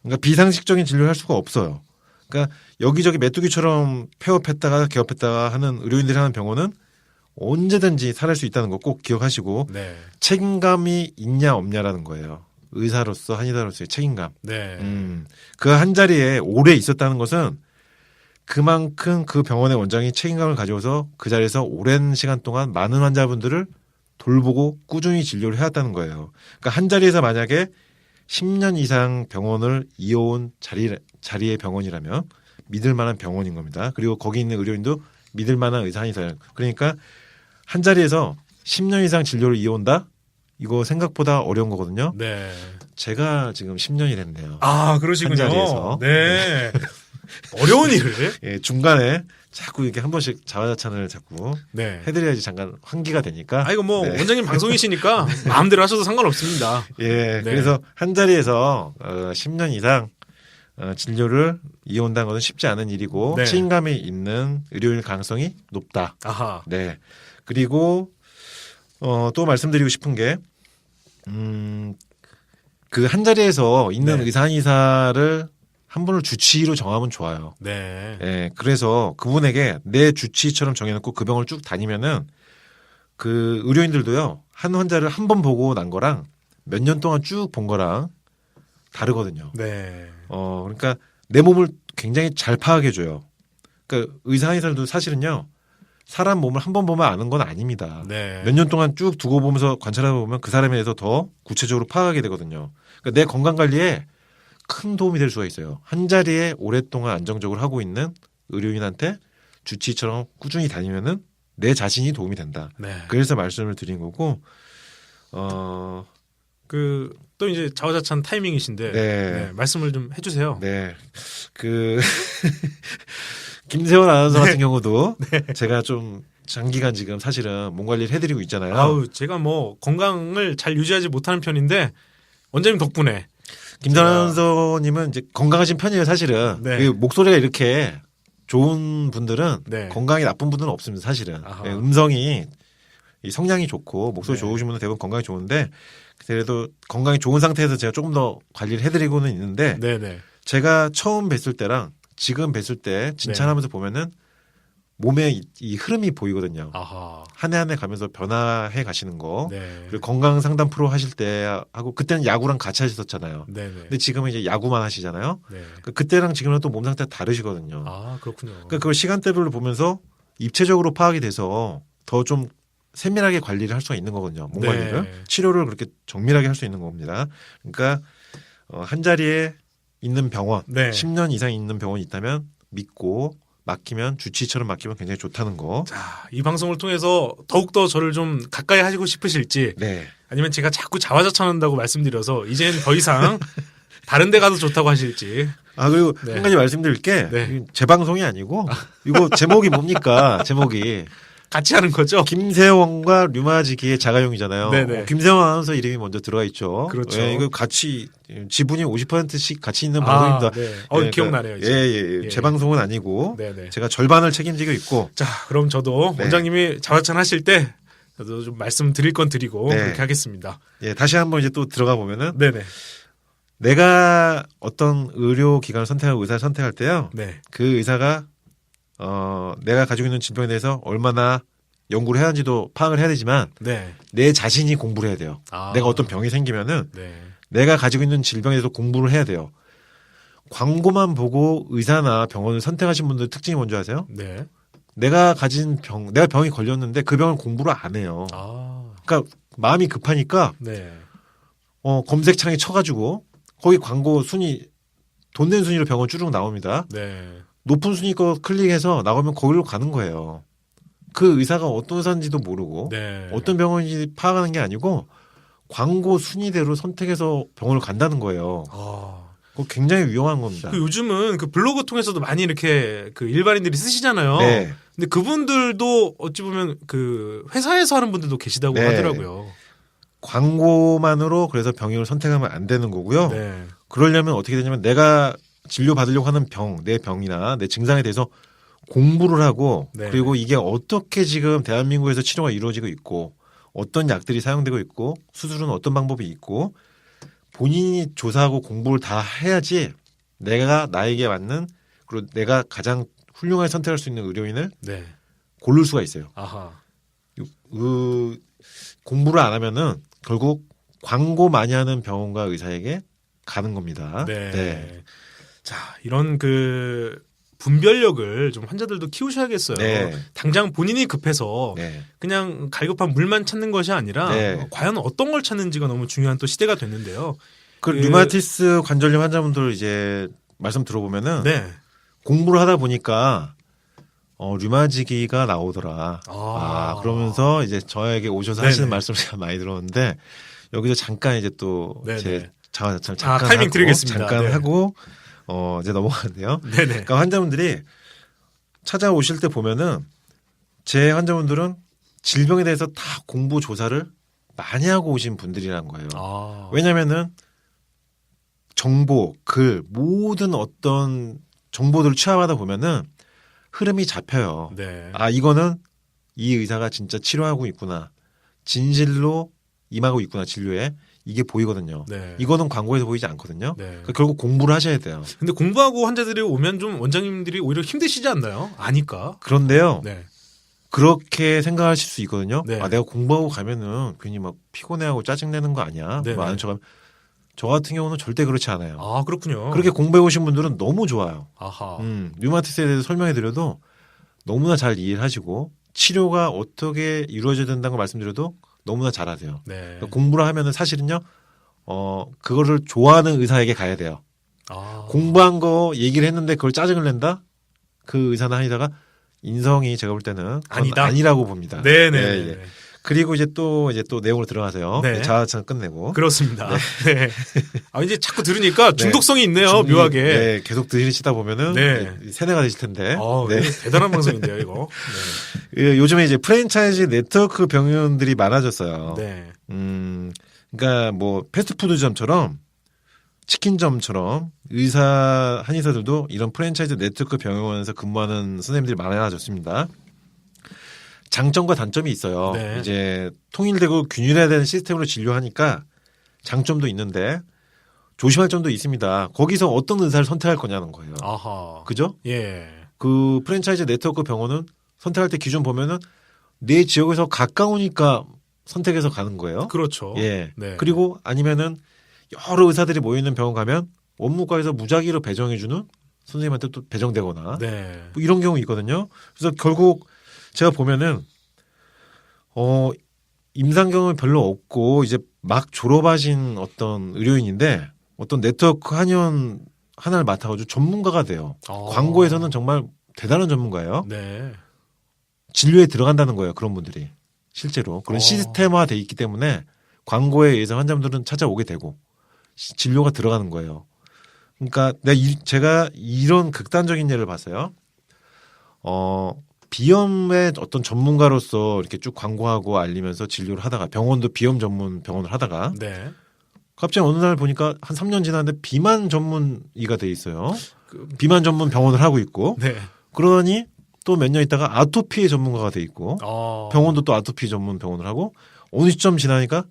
그러니까 비상식적인 진료를 할 수가 없어요. 그러니까 여기저기 메뚜기처럼 폐업했다가 개업했다가 하는 의료인들이 하는 병원은 언제든지 살할 수 있다는 거 꼭 기억하시고 네. 책임감이 있냐 없냐라는 거예요. 의사로서 한의사로서의 책임감. 네. 그 한 자리에 오래 있었다는 것은 그만큼 그 병원의 원장이 책임감을 가져서 그 자리에서 오랜 시간 동안 많은 환자분들을 돌보고 꾸준히 진료를 해왔다는 거예요. 그러니까 한 자리에서 만약에 10년 이상 병원을 이어온 자리의 병원이라면 믿을 만한 병원인 겁니다. 그리고 거기 있는 의료인도 믿을 만한 의사 한의사예요. 그러니까 한 자리에서 10년 이상 진료를 이어온다? 이거 생각보다 어려운 거거든요. 네. 제가 지금 10년이 됐네요. 아, 그러시군요. 한 자리에서. 네. 어려운 일을. 예, 중간에 자꾸 이렇게 한 번씩 자화자찬을 자꾸 네. 해드려야지 잠깐 환기가 되니까. 아, 이거 뭐 네. 원장님 방송이시니까 마음대로 하셔도 상관없습니다. 예, 네. 그래서 한 자리에서 10년 이상 진료를 이어온다는 것은 쉽지 않은 일이고 네. 책임감이 있는 의료인 가능성이 높다. 아하. 네. 그리고 또 말씀드리고 싶은 게 그 한 자리에서 있는 네. 의사 한의사를 한 분을 주치의로 정하면 좋아요. 네. 예, 그래서 그분에게 내 주치의처럼 정해놓고 그 병원을 쭉 다니면은 그 의료인들도요 한 환자를 한 번 보고 난 거랑 몇 년 동안 쭉 본 거랑 다르거든요. 네. 그러니까 내 몸을 굉장히 잘 파악해줘요. 그러니까 의사 한의사들도 사실은요 사람 몸을 한 번 보면 아는 건 아닙니다. 네. 몇 년 동안 쭉 두고 보면서 관찰하다 보면 그 사람에 대해서 더 구체적으로 파악하게 되거든요. 그러니까 내 건강 관리에 큰 도움이 될 수가 있어요. 한 자리에 오랫동안 안정적으로 하고 있는 의료인한테 주치의처럼 꾸준히 다니면은 내 자신이 도움이 된다. 네. 그래서 말씀을 드린 거고, 또 이제 자화자찬 타이밍이신데 네. 네, 말씀을 좀 해주세요. 네. 김세원 아나운서 네. 같은 경우도 제가 좀 장기간 지금 사실은 몸 관리를 해드리고 있잖아요. 아우, 제가 뭐 건강을 잘 유지하지 못하는 편인데 원장님 덕분에 김세원 아나운서님은 이제 건강하신 편이에요, 사실은. 네. 그 목소리가 이렇게 좋은 분들은 네. 건강이 나쁜 분들은 없습니다, 사실은. 아하. 네, 음성이 이 성량이 좋고 목소리 네. 좋으신 분은 대부분 건강이 좋은데 그래도 건강이 좋은 상태에서 제가 조금 더 관리를 해드리고는 있는데 네네. 제가 처음 뵀을 때랑 지금 뵀을 때 진찰하면서 보면은 몸에 이 흐름이 보이거든요. 아하. 한 해 한 해 가면서 변화해 가시는 거. 네. 그리고 건강 상담 프로 하실 때 하고 그때는 야구랑 같이 하셨었잖아요. 네네. 근데 지금은 이제 야구만 하시잖아요. 네. 그때랑 지금은 또 몸 상태가 다르시거든요. 아, 그렇군요. 그러니까 그걸 시간대별로 보면서 입체적으로 파악이 돼서 더 좀 세밀하게 관리를 할 수가 있는 거거든요. 몸 네. 관리를. 치료를 그렇게 정밀하게 할 수 있는 겁니다. 그러니까 한 자리에 있는 병원, 네. 10년 이상 있는 병원이 있다면 믿고 맡기면 주치의처럼 맡기면 굉장히 좋다는 거. 자, 이 방송을 통해서 더욱더 저를 좀 가까이 하시고 싶으실지 네. 아니면 제가 자꾸 자화자찬한다고 말씀드려서 이제는 더 이상 다른 데 가도 좋다고 하실지. 그리고 네. 한 가지 말씀드릴 게 네. 제 방송이 아니고 이거 제목이 뭡니까? 제목이 같이 하는 거죠? 김세원과 류마지기의 자가용이잖아요. 네네. 김세원 아나운서 이름이 먼저 들어가 있죠. 그렇죠. 예, 이거 같이 지분이 50%씩 같이 있는 방송입니다. 네. 기억나네요. 이제. 예. 제 방송은 아니고 네네. 제가 절반을 책임지고 있고. 자, 그럼 저도 네. 원장님이 자화찬 하실 때 저도 좀 말씀 드릴 건 드리고 네. 그렇게 하겠습니다. 예, 다시 한번 이제 또 들어가 보면은 네네. 내가 어떤 의료 기관을 선택하고 의사를 선택할 때요. 네. 그 의사가 내가 가지고 있는 질병에 대해서 얼마나 연구를 해야 하는지도 파악을 해야 되지만 네. 내 자신이 공부를 해야 돼요. 아. 내가 어떤 병이 생기면은 네. 내가 가지고 있는 질병에 대해서 공부를 해야 돼요. 광고만 보고 의사나 병원을 선택하신 분들 특징이 뭔지 아세요? 네. 내가 가진 병, 내가 병이 걸렸는데 그 병을 공부를 안 해요. 아. 그러니까 마음이 급하니까 네. 검색창에 쳐가지고 거기 광고 순위 돈 낸 순위로 병원 쭈르륵 나옵니다. 네. 높은 순위 거 클릭해서 나오면 거기로 가는 거예요. 그 의사가 어떤 의사인지도 모르고 네. 어떤 병원인지 파악하는 게 아니고 광고 순위대로 선택해서 병원을 간다는 거예요. 아. 그거 굉장히 위험한 겁니다. 그 요즘은 그 블로그 통해서도 많이 이렇게 그 일반인들이 쓰시잖아요. 네. 근데 그분들도 어찌 보면 그 회사에서 하는 분들도 계시다고 네. 하더라고요. 광고만으로 그래서 병역을 선택하면 안 되는 거고요. 네. 그러려면 어떻게 되냐면 내가 진료 받으려고 하는 병, 내 병이나 내 증상에 대해서 공부를 하고 네. 그리고 이게 어떻게 지금 대한민국에서 치료가 이루어지고 있고 어떤 약들이 사용되고 있고 수술은 어떤 방법이 있고 본인이 조사하고 공부를 다 해야지 내가 나에게 맞는 그리고 내가 가장 훌륭하게 선택할 수 있는 의료인을 네. 고를 수가 있어요. 아하. 그 공부를 안 하면은 결국 광고 많이 하는 병원과 의사에게 가는 겁니다. 네. 자, 이런 그 분별력을 좀 환자들도 키우셔야겠어요. 네. 당장 본인이 급해서 네. 그냥 갈급한 물만 찾는 것이 아니라 네. 과연 어떤 걸 찾는지가 너무 중요한 또 시대가 됐는데요. 그 류마티스 관절염 환자분들 이제 말씀 들어보면은 네. 공부를 하다 보니까 류마지기가 나오더라. 그러면서 이제 저에게 오셔서 네네. 하시는 말씀을 제가 많이 들었는데 여기서 잠깐 이제 또 네네. 제 잠깐 타이밍 하고, 드리겠습니다. 잠깐 네. 하고 이제 넘어가는데요. 네네. 그러니까 환자분들이 찾아오실 때 보면은 제 환자분들은 질병에 대해서 다 공부 조사를 많이 하고 오신 분들이란 거예요. 아. 왜냐면은 정보, 글, 모든 어떤 정보들을 취합하다 보면은 흐름이 잡혀요. 네. 이거는 이 의사가 진짜 치료하고 있구나. 진실로 임하고 있구나, 진료에. 이게 보이거든요. 네. 이거는 광고에서 보이지 않거든요. 네. 그러니까 결국 공부를 하셔야 돼요. 근데 공부하고 환자들이 오면 좀 원장님들이 오히려 힘드시지 않나요? 아니까. 그런데요. 네. 그렇게 생각하실 수 있거든요. 네. 내가 공부하고 가면은 괜히 막 피곤해하고 짜증내는 거 아니야? 네, 뭐 아는 척하면 저 같은 경우는 절대 그렇지 않아요. 아, 그렇군요. 그렇게 공부해 오신 분들은 너무 좋아요. 아하. 류마티스에 대해서 설명해 드려도 너무나 잘 이해를 하시고 치료가 어떻게 이루어져야 된다는 걸 말씀드려도 너무나 잘하세요. 네. 그러니까 공부를 하면은 사실은요, 그거를 좋아하는 의사에게 가야 돼요. 아. 공부한 거 얘기를 했는데 그걸 짜증을 낸다? 그 의사나 한의사가 인성이 제가 볼 때는 그건 아니다. 아니라고 봅니다. 네네. 예, 예. 그리고 이제 또 내용으로 들어가세요. 네. 자아찬 끝내고. 그렇습니다. 네. 이제 자꾸 들으니까 중독성이 있네요, 중- 묘하게. 네, 계속 들으시다 보면은 네. 세뇌가 되실 텐데. 네. 네. 대단한 방송인데요, 이거. 요즘에 이제 프랜차이즈 네트워크 병원들이 많아졌어요. 네. 그러니까 뭐 패스트푸드점처럼 치킨점처럼 의사 한의사들도 이런 프랜차이즈 네트워크 병원에서 근무하는 선생님들이 많아졌습니다. 장점과 단점이 있어요. 네. 이제 통일되고 균일해야 되는 시스템으로 진료하니까 장점도 있는데 조심할 점도 있습니다. 거기서 어떤 의사를 선택할 거냐는 거예요. 아하. 그죠? 예. 그 프랜차이즈 네트워크 병원은 선택할 때 기준 보면은 내 지역에서 가까우니까 선택해서 가는 거예요. 그렇죠. 예. 네. 그리고 아니면은 여러 의사들이 모여 있는 병원 가면 원무과에서 무작위로 배정해주는 선생님한테 또 배정되거나 네. 뭐 이런 경우 있거든요. 그래서 결국 제가 보면은 임상 경험이 별로 없고 이제 막 졸업하신 어떤 의료인인데 어떤 네트워크 한의원 하나를 맡아가지고 전문가가 돼요. 아. 광고에서는 정말 대단한 전문가예요. 네. 진료에 들어간다는 거예요. 그런 분들이 실제로 그런 시스템화돼 있기 때문에 광고에 의해서 환자분들은 찾아오게 되고 진료가 들어가는 거예요. 그러니까 제가 이런 극단적인 예를 봤어요. 비염의 어떤 전문가로서 이렇게 쭉 광고하고 알리면서 진료를 하다가 병원도 비염 전문 병원을 하다가 네. 갑자기 어느 날 보니까 한 3년 지났는데 비만 전문의가 돼 있어요. 비만 전문 병원을 하고 있고 네. 그러더니 또 몇 년 있다가 아토피 전문가가 돼 있고 병원도 또 아토피 전문 병원을 하고 어느 시점 지나니까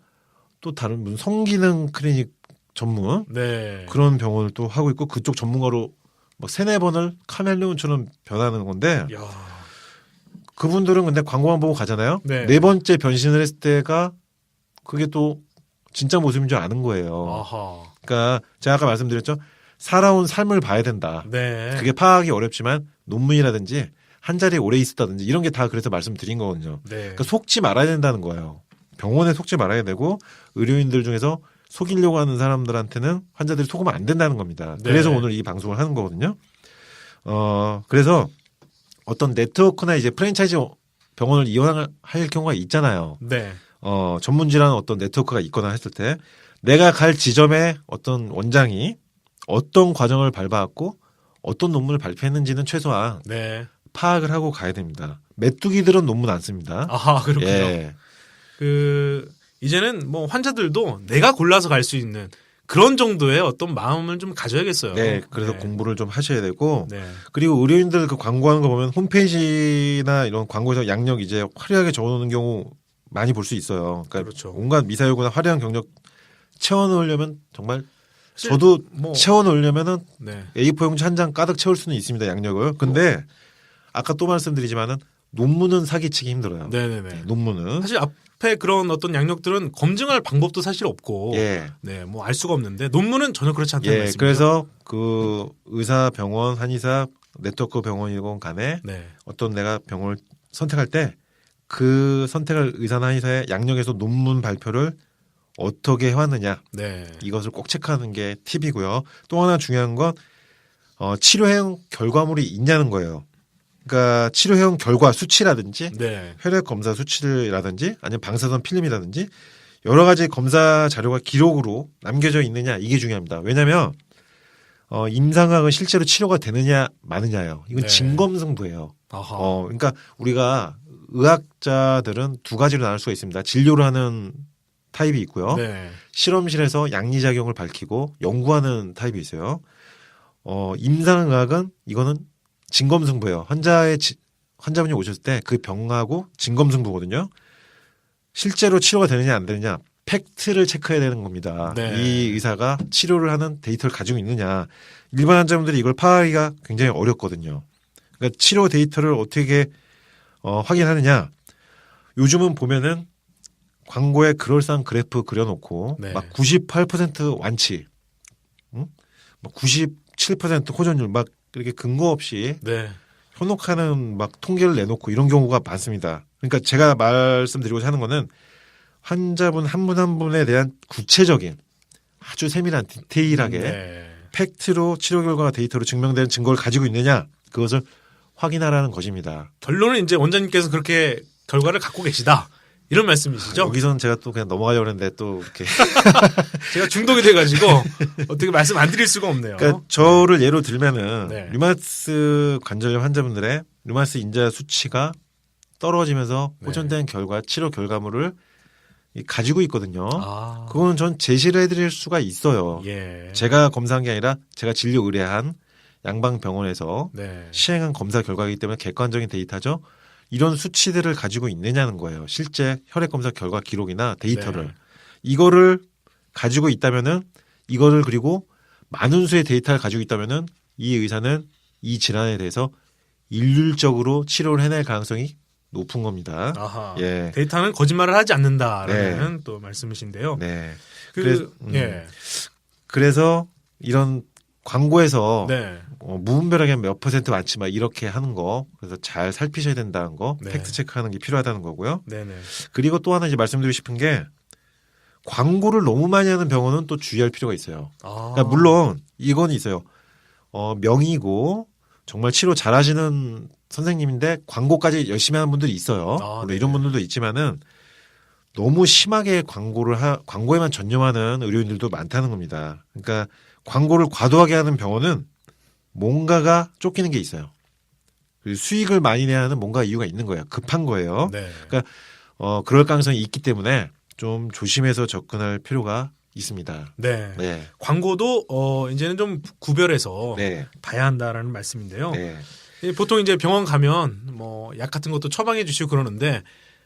또 다른 무슨 성기능 클리닉 전문 네. 그런 병원을 또 하고 있고 그쪽 전문가로 막 3-4번을 카멜레온처럼 변하는 건데 야. 그분들은 근데 광고만 보고 가잖아요. 네. 4번째 변신을 했을 때가 그게 또 진짜 모습인 줄 아는 거예요. 아하. 그러니까 제가 아까 말씀드렸죠. 살아온 삶을 봐야 된다. 네. 그게 파악이 어렵지만 논문이라든지 한 자리에 오래 있었다든지 이런 게 다 그래서 말씀드린 거거든요. 네. 그러니까 속지 말아야 된다는 거예요. 병원에 속지 말아야 되고 의료인들 중에서 속이려고 하는 사람들한테는 환자들이 속으면 안 된다는 겁니다. 네. 그래서 오늘 이 방송을 하는 거거든요. 그래서 어떤 네트워크나 이제 프랜차이즈 병원을 이용할 경우가 있잖아요. 네. 전문 질환 어떤 네트워크가 있거나 했을 때 내가 갈 지점에 어떤 원장이 어떤 과정을 밟아왔고 어떤 논문을 발표했는지는 최소한 네. 파악을 하고 가야 됩니다. 메뚜기들은 논문 안 씁니다. 아하, 그렇군요. 예. 이제는 뭐 환자들도 내가 골라서 갈 수 있는 그런 정도의 어떤 마음을 좀 가져야겠어요. 네, 그래서 공부를 좀 하셔야 되고 네. 그리고 의료인들 그 광고하는 거 보면 홈페이지나 이런 광고에서 양력 이제 화려하게 적어놓는 경우 많이 볼 수 있어요. 그러니까 그렇죠. 온갖 미사여구나 화려한 경력 채워넣으려면 정말 사실 저도 뭐 채워넣으려면은 네. A4 용지 한 장 가득 채울 수는 있습니다. 양력을. 근데 아까 또 말씀드리지만은 논문은 사기치기 힘들어요. 네네네. 논문은 사실 앞에 그런 어떤 양력들은 검증할 방법도 사실 없고, 예. 네, 뭐 알 수가 없는데 논문은 전혀 그렇지 않다는 예, 말씀이죠. 그래서 그 의사 병원, 한의사, 네트워크 병원이건 간에 네, 어떤 내가 병원을 선택할 때 그 선택할 의사나 한의사의 양력에서 논문 발표를 어떻게 해왔느냐 네, 이것을 꼭 체크하는 게 팁이고요. 또 하나 중요한 건 치료해온 결과물이 있냐는 거예요. 그러니까 치료해온 결과 수치라든지 네, 혈액 검사 수치라든지 아니면 방사선 필름이라든지 여러 가지 검사 자료가 기록으로 남겨져 있느냐 이게 중요합니다. 왜냐하면 임상학은 실제로 치료가 되느냐 마느냐예요. 이건 네. 진검승부예요. 아하, 그러니까 우리가 의학자들은 두 가지로 나눌 수가 있습니다. 진료를 하는 타입이 있고요. 네, 실험실에서 양리작용을 밝히고 연구하는 타입이 있어요. 임상의학은 이거는 진검승부예요. 환자분이 오셨을 때 그 병하고 진검승부거든요. 실제로 치료가 되느냐 안 되느냐 팩트를 체크해야 되는 겁니다. 네. 이 의사가 치료를 하는 데이터를 가지고 있느냐. 일반 환자분들이 이걸 파악하기가 굉장히 어렵거든요. 그러니까 치료 데이터를 어떻게 확인하느냐. 요즘은 보면은 광고에 그럴싸한 그래프 그려놓고 네. 막 98% 완치, 막 97% 호전율 막 이렇게 근거 없이 네, 현혹하는 막 통계를 내놓고 이런 경우가 많습니다. 그러니까 제가 말씀드리고자 하는 거는 환자분 한 분 한 분에 대한 구체적인 아주 세밀한 디테일하게 네. 팩트로 치료 결과가 데이터로 증명된 증거를 가지고 있느냐 그것을 확인하라는 것입니다. 결론은 이제 원장님께서 그렇게 결과를 갖고 계시다 이런 말씀이시죠? 여기서는 제가 또 그냥 넘어가려고 했는데 또 이렇게 제가 중독이 돼가지고 어떻게 말씀 안 드릴 수가 없네요. 그러니까 저를 예로 들면은 네. 류마티스 관절염 환자분들의 류마티스 인자 수치가 떨어지면서 네. 호전된 결과 치료 결과물을 가지고 있거든요. 아, 그거는 전 제시를 해드릴 수가 있어요. 예, 제가 검사한 게 아니라 제가 진료 의뢰한 양방병원에서 네, 시행한 검사 결과이기 때문에 객관적인 데이터죠. 이런 수치들을 가지고 있느냐는 거예요. 실제 혈액 검사 결과 기록이나 데이터를 네. 이거를 가지고 있다면은 이거를 그리고 많은 수의 데이터를 가지고 있다면은 이 의사는 이 질환에 대해서 일률적으로 치료를 해낼 가능성이 높은 겁니다. 아하, 예. 데이터는 거짓말을 하지 않는다라는 또 말씀이신데요. 네. 예, 그래서 이런 광고에서 네, 무분별하게 몇 퍼센트 많지 막 이렇게 하는 거 그래서 잘 살피셔야 된다는 거 네. 팩트 체크하는 게 필요하다는 거고요. 네, 네, 그리고 또 하나 이제 말씀드리고 싶은 게 광고를 너무 많이 하는 병원은 또 주의할 필요가 있어요. 아, 그러니까 물론 이건 있어요. 명의고 정말 치료 잘하시는 선생님인데 광고까지 열심히 하는 분들이 있어요. 아, 물론 네. 이런 분들도 있지만은 너무 심하게 광고에만 전념하는 의료인들도 많다는 겁니다. 그러니까 광고를 과도하게 하는 병원은 뭔가가 쫓기는 게 있어요. 그리고 수익을 많이 내야 하는 뭔가 이유가 있는 거예요. 급한 거예요. 네. 그러니까 그럴 가능성이 있기 때문에 좀 조심해서 접근할 필요가 있습니다. 네. 네. 광고도 이제는 좀 구별해서 네. 봐야 한다라는 말씀인데요. 네. 보통 이제 병원 가면 뭐 약 같은 것도 처방해 주시고 그러는데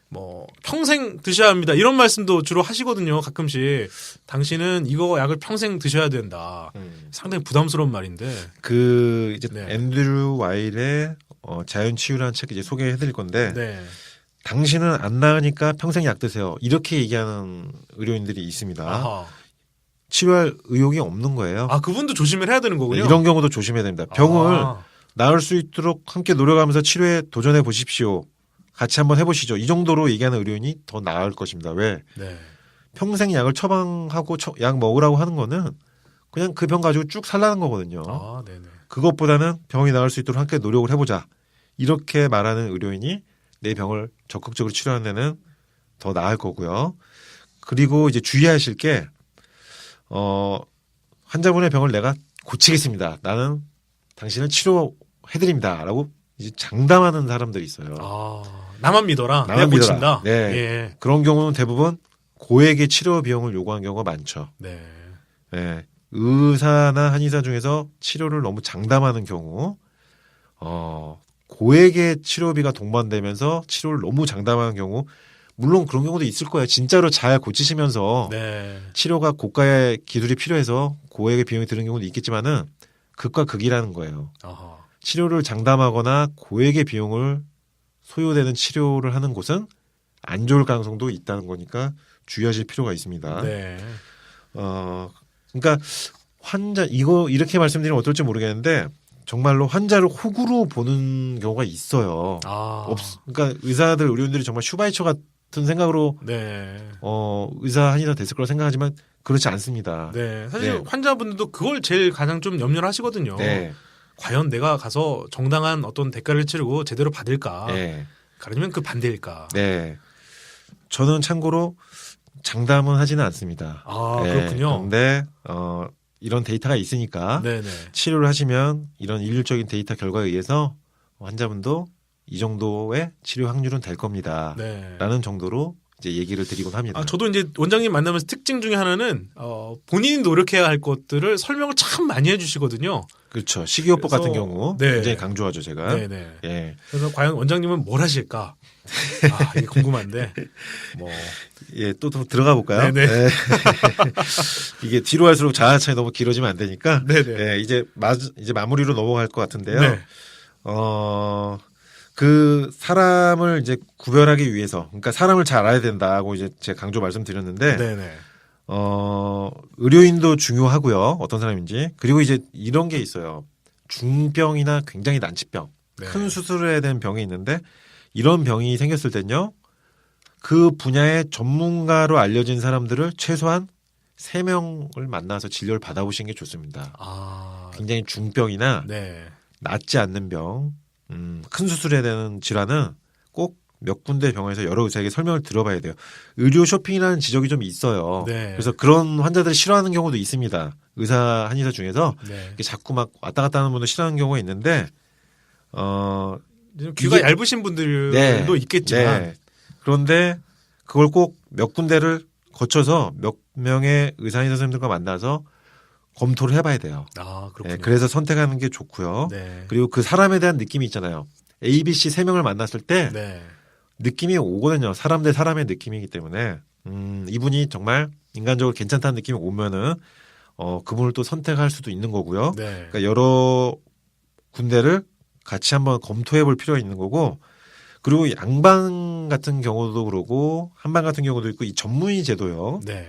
뭐 평생 드셔야 합니다. 이런 말씀도 주로 하시거든요. 가끔씩 당신은 이거 약을 평생 드셔야 된다. 상당히 부담스러운 말인데. 그 이제 네. 앤드류 와일의 자연치유라는 책 이제 소개해드릴 건데 네. 당신은 안 나으니까 평생 약 드세요. 이렇게 얘기하는 의료인들이 있습니다. 아하. 치료할 의욕이 없는 거예요. 아, 그분도 조심을 해야 되는 거군요. 네, 이런 경우도 조심해야 됩니다. 병을 아. 나을 수 있도록 함께 노력하면서 치료에 도전해 보십시오. 같이 한번 해보시죠. 이 정도로 얘기하는 의료인이 더 나을 것입니다. 왜? 네. 평생 약을 처방하고 약 먹으라고 하는 거는 그냥 그 병 가지고 쭉 살라는 거거든요. 아, 네네. 그것보다는 병이 나을 수 있도록 함께 노력을 해보자. 이렇게 말하는 의료인이 내 병을 적극적으로 치료하는 데는 더 나을 거고요. 그리고 이제 주의하실 게 환자분의 병을 내가 고치겠습니다. 나는 당신을 치료해드립니다라고 이제 장담하는 사람들이 있어요. 아, 나만 믿어라. 나만 내가 믿어라. 고친다. 네. 예. 그런 경우는 대부분 고액의 치료 비용을 요구하는 경우가 많죠. 네. 네. 의사나 한의사 중에서 치료를 너무 장담하는 경우, 고액의 치료비가 동반되면서 치료를 너무 장담하는 경우, 물론 그런 경우도 있을 거예요. 진짜로 잘 고치시면서 네. 치료가 고가의 기술이 필요해서 고액의 비용이 드는 경우도 있겠지만은 극과 극이라는 거예요. 아하. 치료를 장담하거나 고액의 비용을 소요되는 치료를 하는 곳은 안 좋을 가능성도 있다는 거니까 주의하실 필요가 있습니다. 네. 그러니까 환자 이렇게 말씀드리면 어떨지 모르겠는데 정말로 환자를 호구로 보는 경우가 있어요. 아. 그러니까 의사들 의료인들이 정말 슈바이처 같은 생각으로 네. 의사 한의사 됐을 거라 생각하지만 그렇지 않습니다. 네. 사실 네. 환자분들도 그걸 제일 가장 좀 염려를 하시거든요. 네. 과연 내가 가서 정당한 어떤 대가를 치르고 제대로 받을까? 네. 가려면 그 반대일까? 네. 저는 참고로 장담은 하지는 않습니다. 아, 네. 그렇군요. 그런데 이런 데이터가 있으니까 네네. 치료를 하시면 이런 일률적인 데이터 결과에 의해서 환자분도 이 정도의 치료 확률은 될 겁니다. 네. 라는 정도로 이제 얘기를 드리곤 합니다. 아, 저도 이제 원장님 만나면서 특징 중에 하나는 본인이 노력해야 할 것들을 설명을 참 많이 해주시거든요. 그렇죠. 식이요법 같은 그래서- 경우 네. 굉장히 강조하죠, 제가. 네네. 예. 그래서 과연 원장님은 뭘 하실까? 아, 이게 궁금한데. 뭐. 예, 또 들어가 볼까요? 네네. 네. 이게 뒤로 할수록 자아차이 너무 길어지면 안 되니까. 네네. 예, 이제 마무리로 넘어갈 것 같은데요. 네. 그 사람을 이제 구별하기 위해서, 그러니까 사람을 잘 알아야 된다고 이제 제가 강조 말씀드렸는데, 네네. 의료인도 중요하고요. 어떤 사람인지. 그리고 이제 이런 게 있어요. 중병이나 굉장히 난치병, 네. 큰 수술을 해야 되는 병이 있는데 이런 병이 생겼을 땐요. 그 분야의 전문가로 알려진 사람들을 최소한 3명을 만나서 진료를 받아보시는 게 좋습니다. 아. 굉장히 중병이나 네. 낫지 않는 병, 큰 수술해야 되는 질환은 꼭 몇 군데 병원에서 여러 의사에게 설명을 들어봐야 돼요. 의료 쇼핑이라는 지적이 좀 있어요. 네. 그래서 그런 환자들이 싫어하는 경우도 있습니다. 의사, 한의사 중에서 네. 이렇게 자꾸 막 왔다 갔다 하는 분들 싫어하는 경우가 있는데, 좀 귀가 이게- 얇으신 분들도 네. 있겠지만. 네. 그런데 그걸 꼭 몇 군데를 거쳐서 몇 명의 의사, 한의사 선생님들과 만나서 검토를 해봐야 돼요. 아, 그렇군요. 네, 그래서 선택하는 게 좋고요. 네. 그리고 그 사람에 대한 느낌이 있잖아요. A, B, C 3명을 만났을 때 네. 느낌이 오거든요. 사람 대 사람의 느낌이기 때문에 이분이 정말 인간적으로 괜찮다는 느낌이 오면은 그분을 또 선택할 수도 있는 거고요. 네. 그러니까 여러 군데를 같이 한번 검토해 볼 필요가 있는 거고, 그리고 양방 같은 경우도 그러고 한방 같은 경우도 있고 이 전문의 제도요. 네.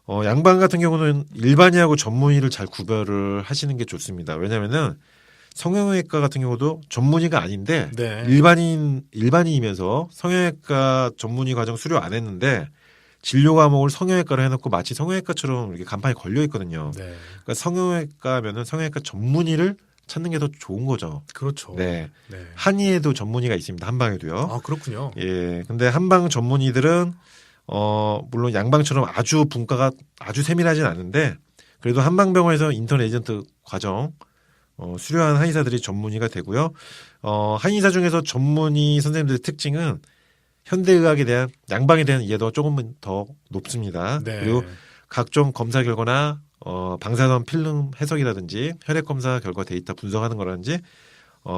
양방 같은 경우는 일반의하고 전문의를 잘 구별을 하시는 게 좋습니다. 왜냐면은 성형외과 같은 경우도 전문의가 아닌데 네. 일반인이면서 성형외과 전문의 과정 수료 안 했는데 진료 과목을 성형외과로 해놓고 마치 성형외과처럼 이렇게 간판이 걸려 있거든요. 네. 그러니까 성형외과면은 성형외과 전문의를 찾는 게 더 좋은 거죠. 그렇죠. 네. 네. 한의에도 전문의가 있습니다. 한방에도요. 아, 그렇군요. 예. 근데 한방 전문의들은 물론 양방처럼 아주 분과가 아주 세밀하진 않은데 그래도 한방병원에서 인턴 에이전트 과정 수료한 한의사들이 전문의가 되고요. 한의사 중에서 전문의 선생님들의 특징은 현대의학에 대한 양방에 대한 이해도가 조금은 더 높습니다. 네. 그리고 각종 검사 결과나 방사선 필름 해석이라든지 혈액 검사 결과 데이터 분석하는 거라든지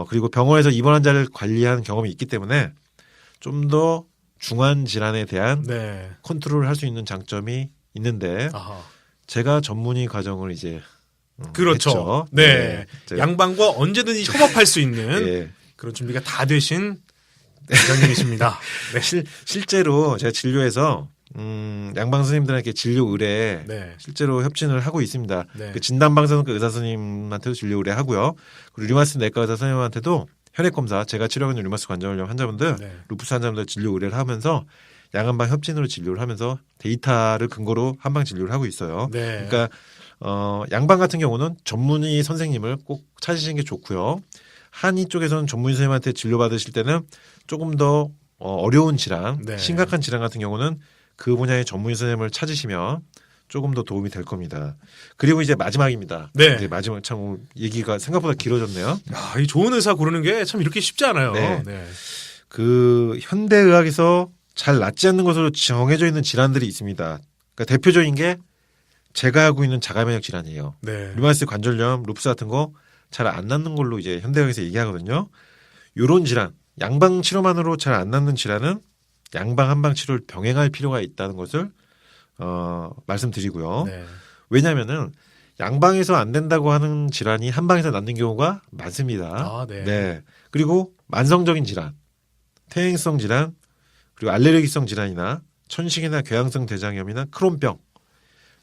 그리고 병원에서 입원 환자를 관리한 경험이 있기 때문에 좀 더 중환 질환에 대한 네. 컨트롤을 할 수 있는 장점이 있는데 아하. 제가 전문의 과정을 이제 그렇죠. 했죠. 네. 제가- 양방과 언제든지 협업할 수 있는 예. 그런 준비가 다 되신 원장님이십니다. 네. 실제로 제가 진료에서 양방 선생님들에게 진료 의뢰 네. 실제로 협진을 하고 있습니다. 네. 그 진단방사선과 의사 선생님한테도 진료 의뢰하고요. 그리고 류마티스 내과 의사 선생님한테도 혈액 검사, 제가 치료하고 있는 류마티스 관절염 환자분들, 네. 루푸스 환자분들 진료 의뢰를 하면서 양한방 협진으로 진료를 하면서 데이터를 근거로 한방 진료를 하고 있어요. 네. 그러니까 양방 같은 경우는 전문의 선생님을 꼭 찾으시는 게 좋고요. 한의 쪽에서는 전문의 선생님한테 진료 받으실 때는 조금 더 어려운 질환, 네. 심각한 질환 같은 경우는 그 분야의 전문의 선생님을 찾으시면 조금 더 도움이 될 겁니다. 그리고 이제 마지막입니다. 네. 이제 마지막 참 오늘 얘기가 생각보다 길어졌네요. 야, 이 좋은 의사 고르는 게 참 이렇게 쉽지 않아요. 네. 네. 그 현대의학에서 잘 낫지 않는 것으로 정해져 있는 질환들이 있습니다. 그러니까 대표적인 게 제가 하고 있는 자가면역 질환이에요. 네. 류마티스 관절염, 루푸스 같은 거 잘 안 낫는 걸로 이제 현대의학에서 얘기하거든요. 요런 질환, 양방 치료만으로 잘 안 낫는 질환은 양방 한방 치료를 병행할 필요가 있다는 것을 말씀드리고요. 네. 왜냐하면은 양방에서 안 된다고 하는 질환이 한방에서 낫는 경우가 많습니다. 아, 네. 그리고 만성적인 질환, 퇴행성 질환, 그리고 알레르기성 질환이나 천식이나 궤양성 대장염이나 크론병,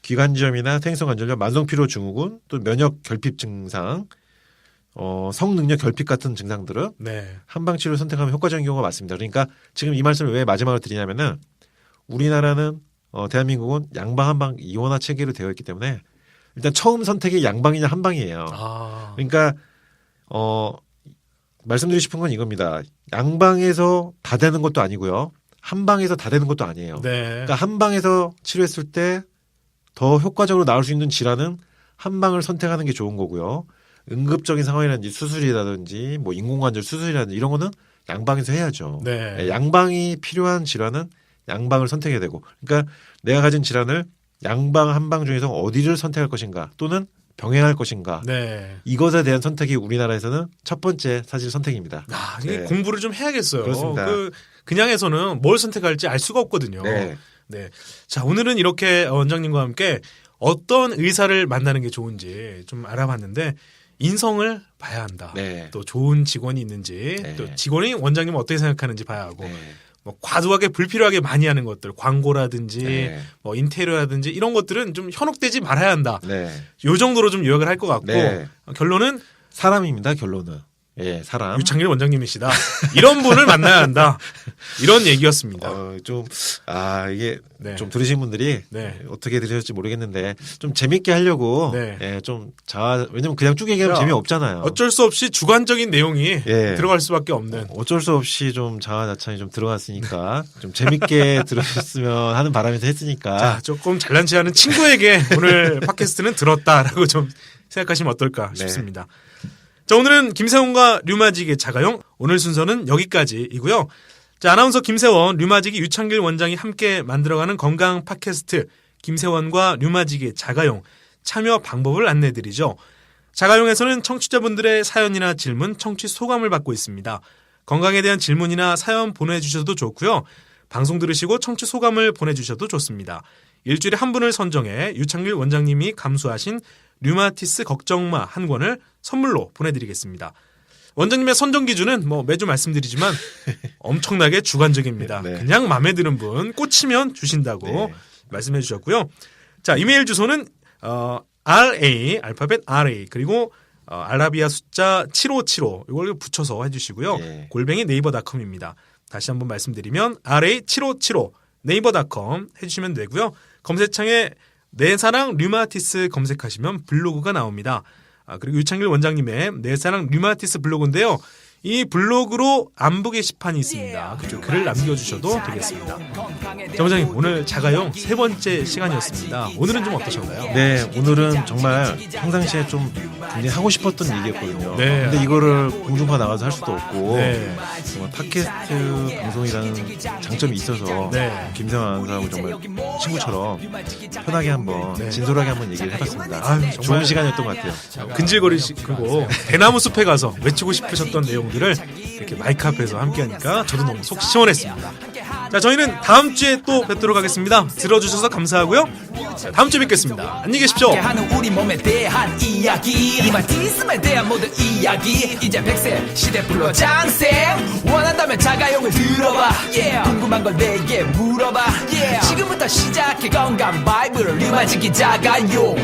기관지염이나 퇴행성 관절염, 만성피로 증후군, 또 면역 결핍 증상, 성능력 결핍 같은 증상들은 네. 한방 치료를 선택하면 효과적인 경우가 많습니다. 그러니까 지금 이 말씀을 왜 마지막으로 드리냐면은 우리나라는 대한민국은 양방 한방 이원화 체계로 되어 있기 때문에 일단 처음 선택이 양방이냐 한방이에요. 아. 그러니까 말씀드리고 싶은 건 이겁니다. 양방에서 다 되는 것도 아니고요. 한방에서 다 되는 것도 아니에요. 네. 그러니까 한방에서 치료했을 때 더 효과적으로 나올 수 있는 질환은 한방을 선택하는 게 좋은 거고요. 응급적인 상황이라든지 수술이라든지 뭐 인공관절 수술이라든지 이런 거는 양방에서 해야죠. 네. 양방이 필요한 질환은 양방을 선택해야 되고, 그러니까 내가 가진 질환을 양방 한방 중에서 어디를 선택할 것인가 또는 병행할 것인가, 네. 이것에 대한 선택이 우리나라에서는 첫 번째 사실 선택입니다. 아, 이게 네. 공부를 좀 해야겠어요. 그렇습니다. 그냥 해서는 뭘 선택할지 알 수가 없거든요. 네. 네. 자, 오늘은 이렇게 원장님과 함께 어떤 의사를 만나는 게 좋은지 좀 알아봤는데 인성을 봐야 한다. 네. 또 좋은 직원이 있는지, 네. 또 직원이 원장님 어떻게 생각하는지 봐야 하고, 네. 뭐 과도하게 불필요하게 많이 하는 것들, 광고라든지, 네. 뭐 인테리어라든지 이런 것들은 좀 현혹되지 말아야 한다. 네. 요 정도로 좀 요약을 할 것 같고, 네. 결론은 사람입니다. 결론은. 예, 사람. 유창길 원장님이시다. 이런 분을 만나야 한다. 이런 얘기였습니다. 이게 네. 좀 들으신 분들이 네. 어떻게 들으실지 모르겠는데 좀 재밌게 하려고 네. 예, 좀 왜냐면 그냥 쭉 얘기하면 야, 재미없잖아요. 어쩔 수 없이 주관적인 내용이 예. 들어갈 수밖에 없는. 어쩔 수 없이 좀 자화자찬이 좀 들어갔으니까 좀 재밌게 들으셨으면 하는 바람에서 했으니까. 자, 조금 잘난 체하는 친구에게 오늘 팟캐스트는 들었다라고 좀 생각하시면 어떨까 네. 싶습니다. 자, 오늘은 김세원과 류마지기 자가용 오늘 순서는 여기까지이고요. 자, 아나운서 김세원, 류마지기 유창길 원장이 함께 만들어가는 건강 팟캐스트 김세원과 류마지기 자가용 참여 방법을 안내드리죠. 자가용에서는 청취자분들의 사연이나 질문, 청취 소감을 받고 있습니다. 건강에 대한 질문이나 사연 보내주셔도 좋고요. 방송 들으시고 청취 소감을 보내주셔도 좋습니다. 일주일에 한 분을 선정해 유창길 원장님이 감수하신 류마티스 걱정마 한 권을 선물로 보내드리겠습니다. 원장님의 선정 기준은 뭐 매주 말씀드리지만 엄청나게 주관적입니다. 네. 그냥 마음에 드는 분 꽂히면 주신다고 네. 말씀해 주셨고요. 자, 이메일 주소는 RA 알파벳 RA 그리고 아라비아 숫자 7575 이걸 붙여서 해주시고요. 네. 골뱅이 네이버닷컴입니다. 다시 한번 말씀드리면 RA 7575 네이버닷컴 해주시면 되고요. 검색창에 내 사랑 류마티스 검색하시면 블로그가 나옵니다. 그리고 유창길 원장님의 내 사랑 류마티스 블로그인데요. 이 블로그로 안부 게시판이 있습니다. 그쪽 글을 남겨주셔도 되겠습니다. 자, 원장님 오늘 자가용 세 번째 시간이었습니다. 오늘은 좀 어떠셨나요? 네, 오늘은 정말 평상시에 좀 굉장히 하고 싶었던 얘기였거든요. 네. 근데 이거를 공중파 나가서 할 수도 없고 네. 정말 팟캐스트 방송이라는 장점이 있어서 네. 김세환 아나운서하고 정말 친구처럼 편하게 한번 네. 진솔하게 한번 얘기를 해봤습니다. 아유, 정말. 좋은 시간이었던 것 같아요. 근질거리시고 대나무 숲에 가서 외치고 싶으셨던 내용들을 이렇게 마이크 앞에서 함께하니까 저도 너무 속 시원했습니다. 자, 저희는 다음 주에 또 뵙도록 하겠습니다. 들어주셔서 감사하고요. 자, 다음 주에 뵙겠습니다. 안녕히 계십시오. 하는 우리 몸에 대한 이야기 리마티즘에 대한 모든 이야기 이제 100세 시대 불러 장생 원한다면 자가용을 들어봐 궁금한 걸 내게 물어봐 지금부터 시작해 건강 바이블 리마지기 자가용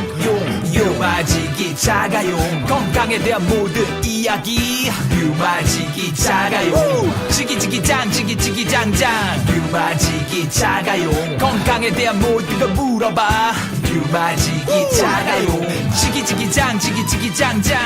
리마지기 자가용 건강에 대한 모든 이야기 리마지기 자가용 지기지기장 지기지기장장 리마지기 자가용 건강에 대한 모든 걸 물어봐 류마지기 자가용 지기지기장 지기지기장장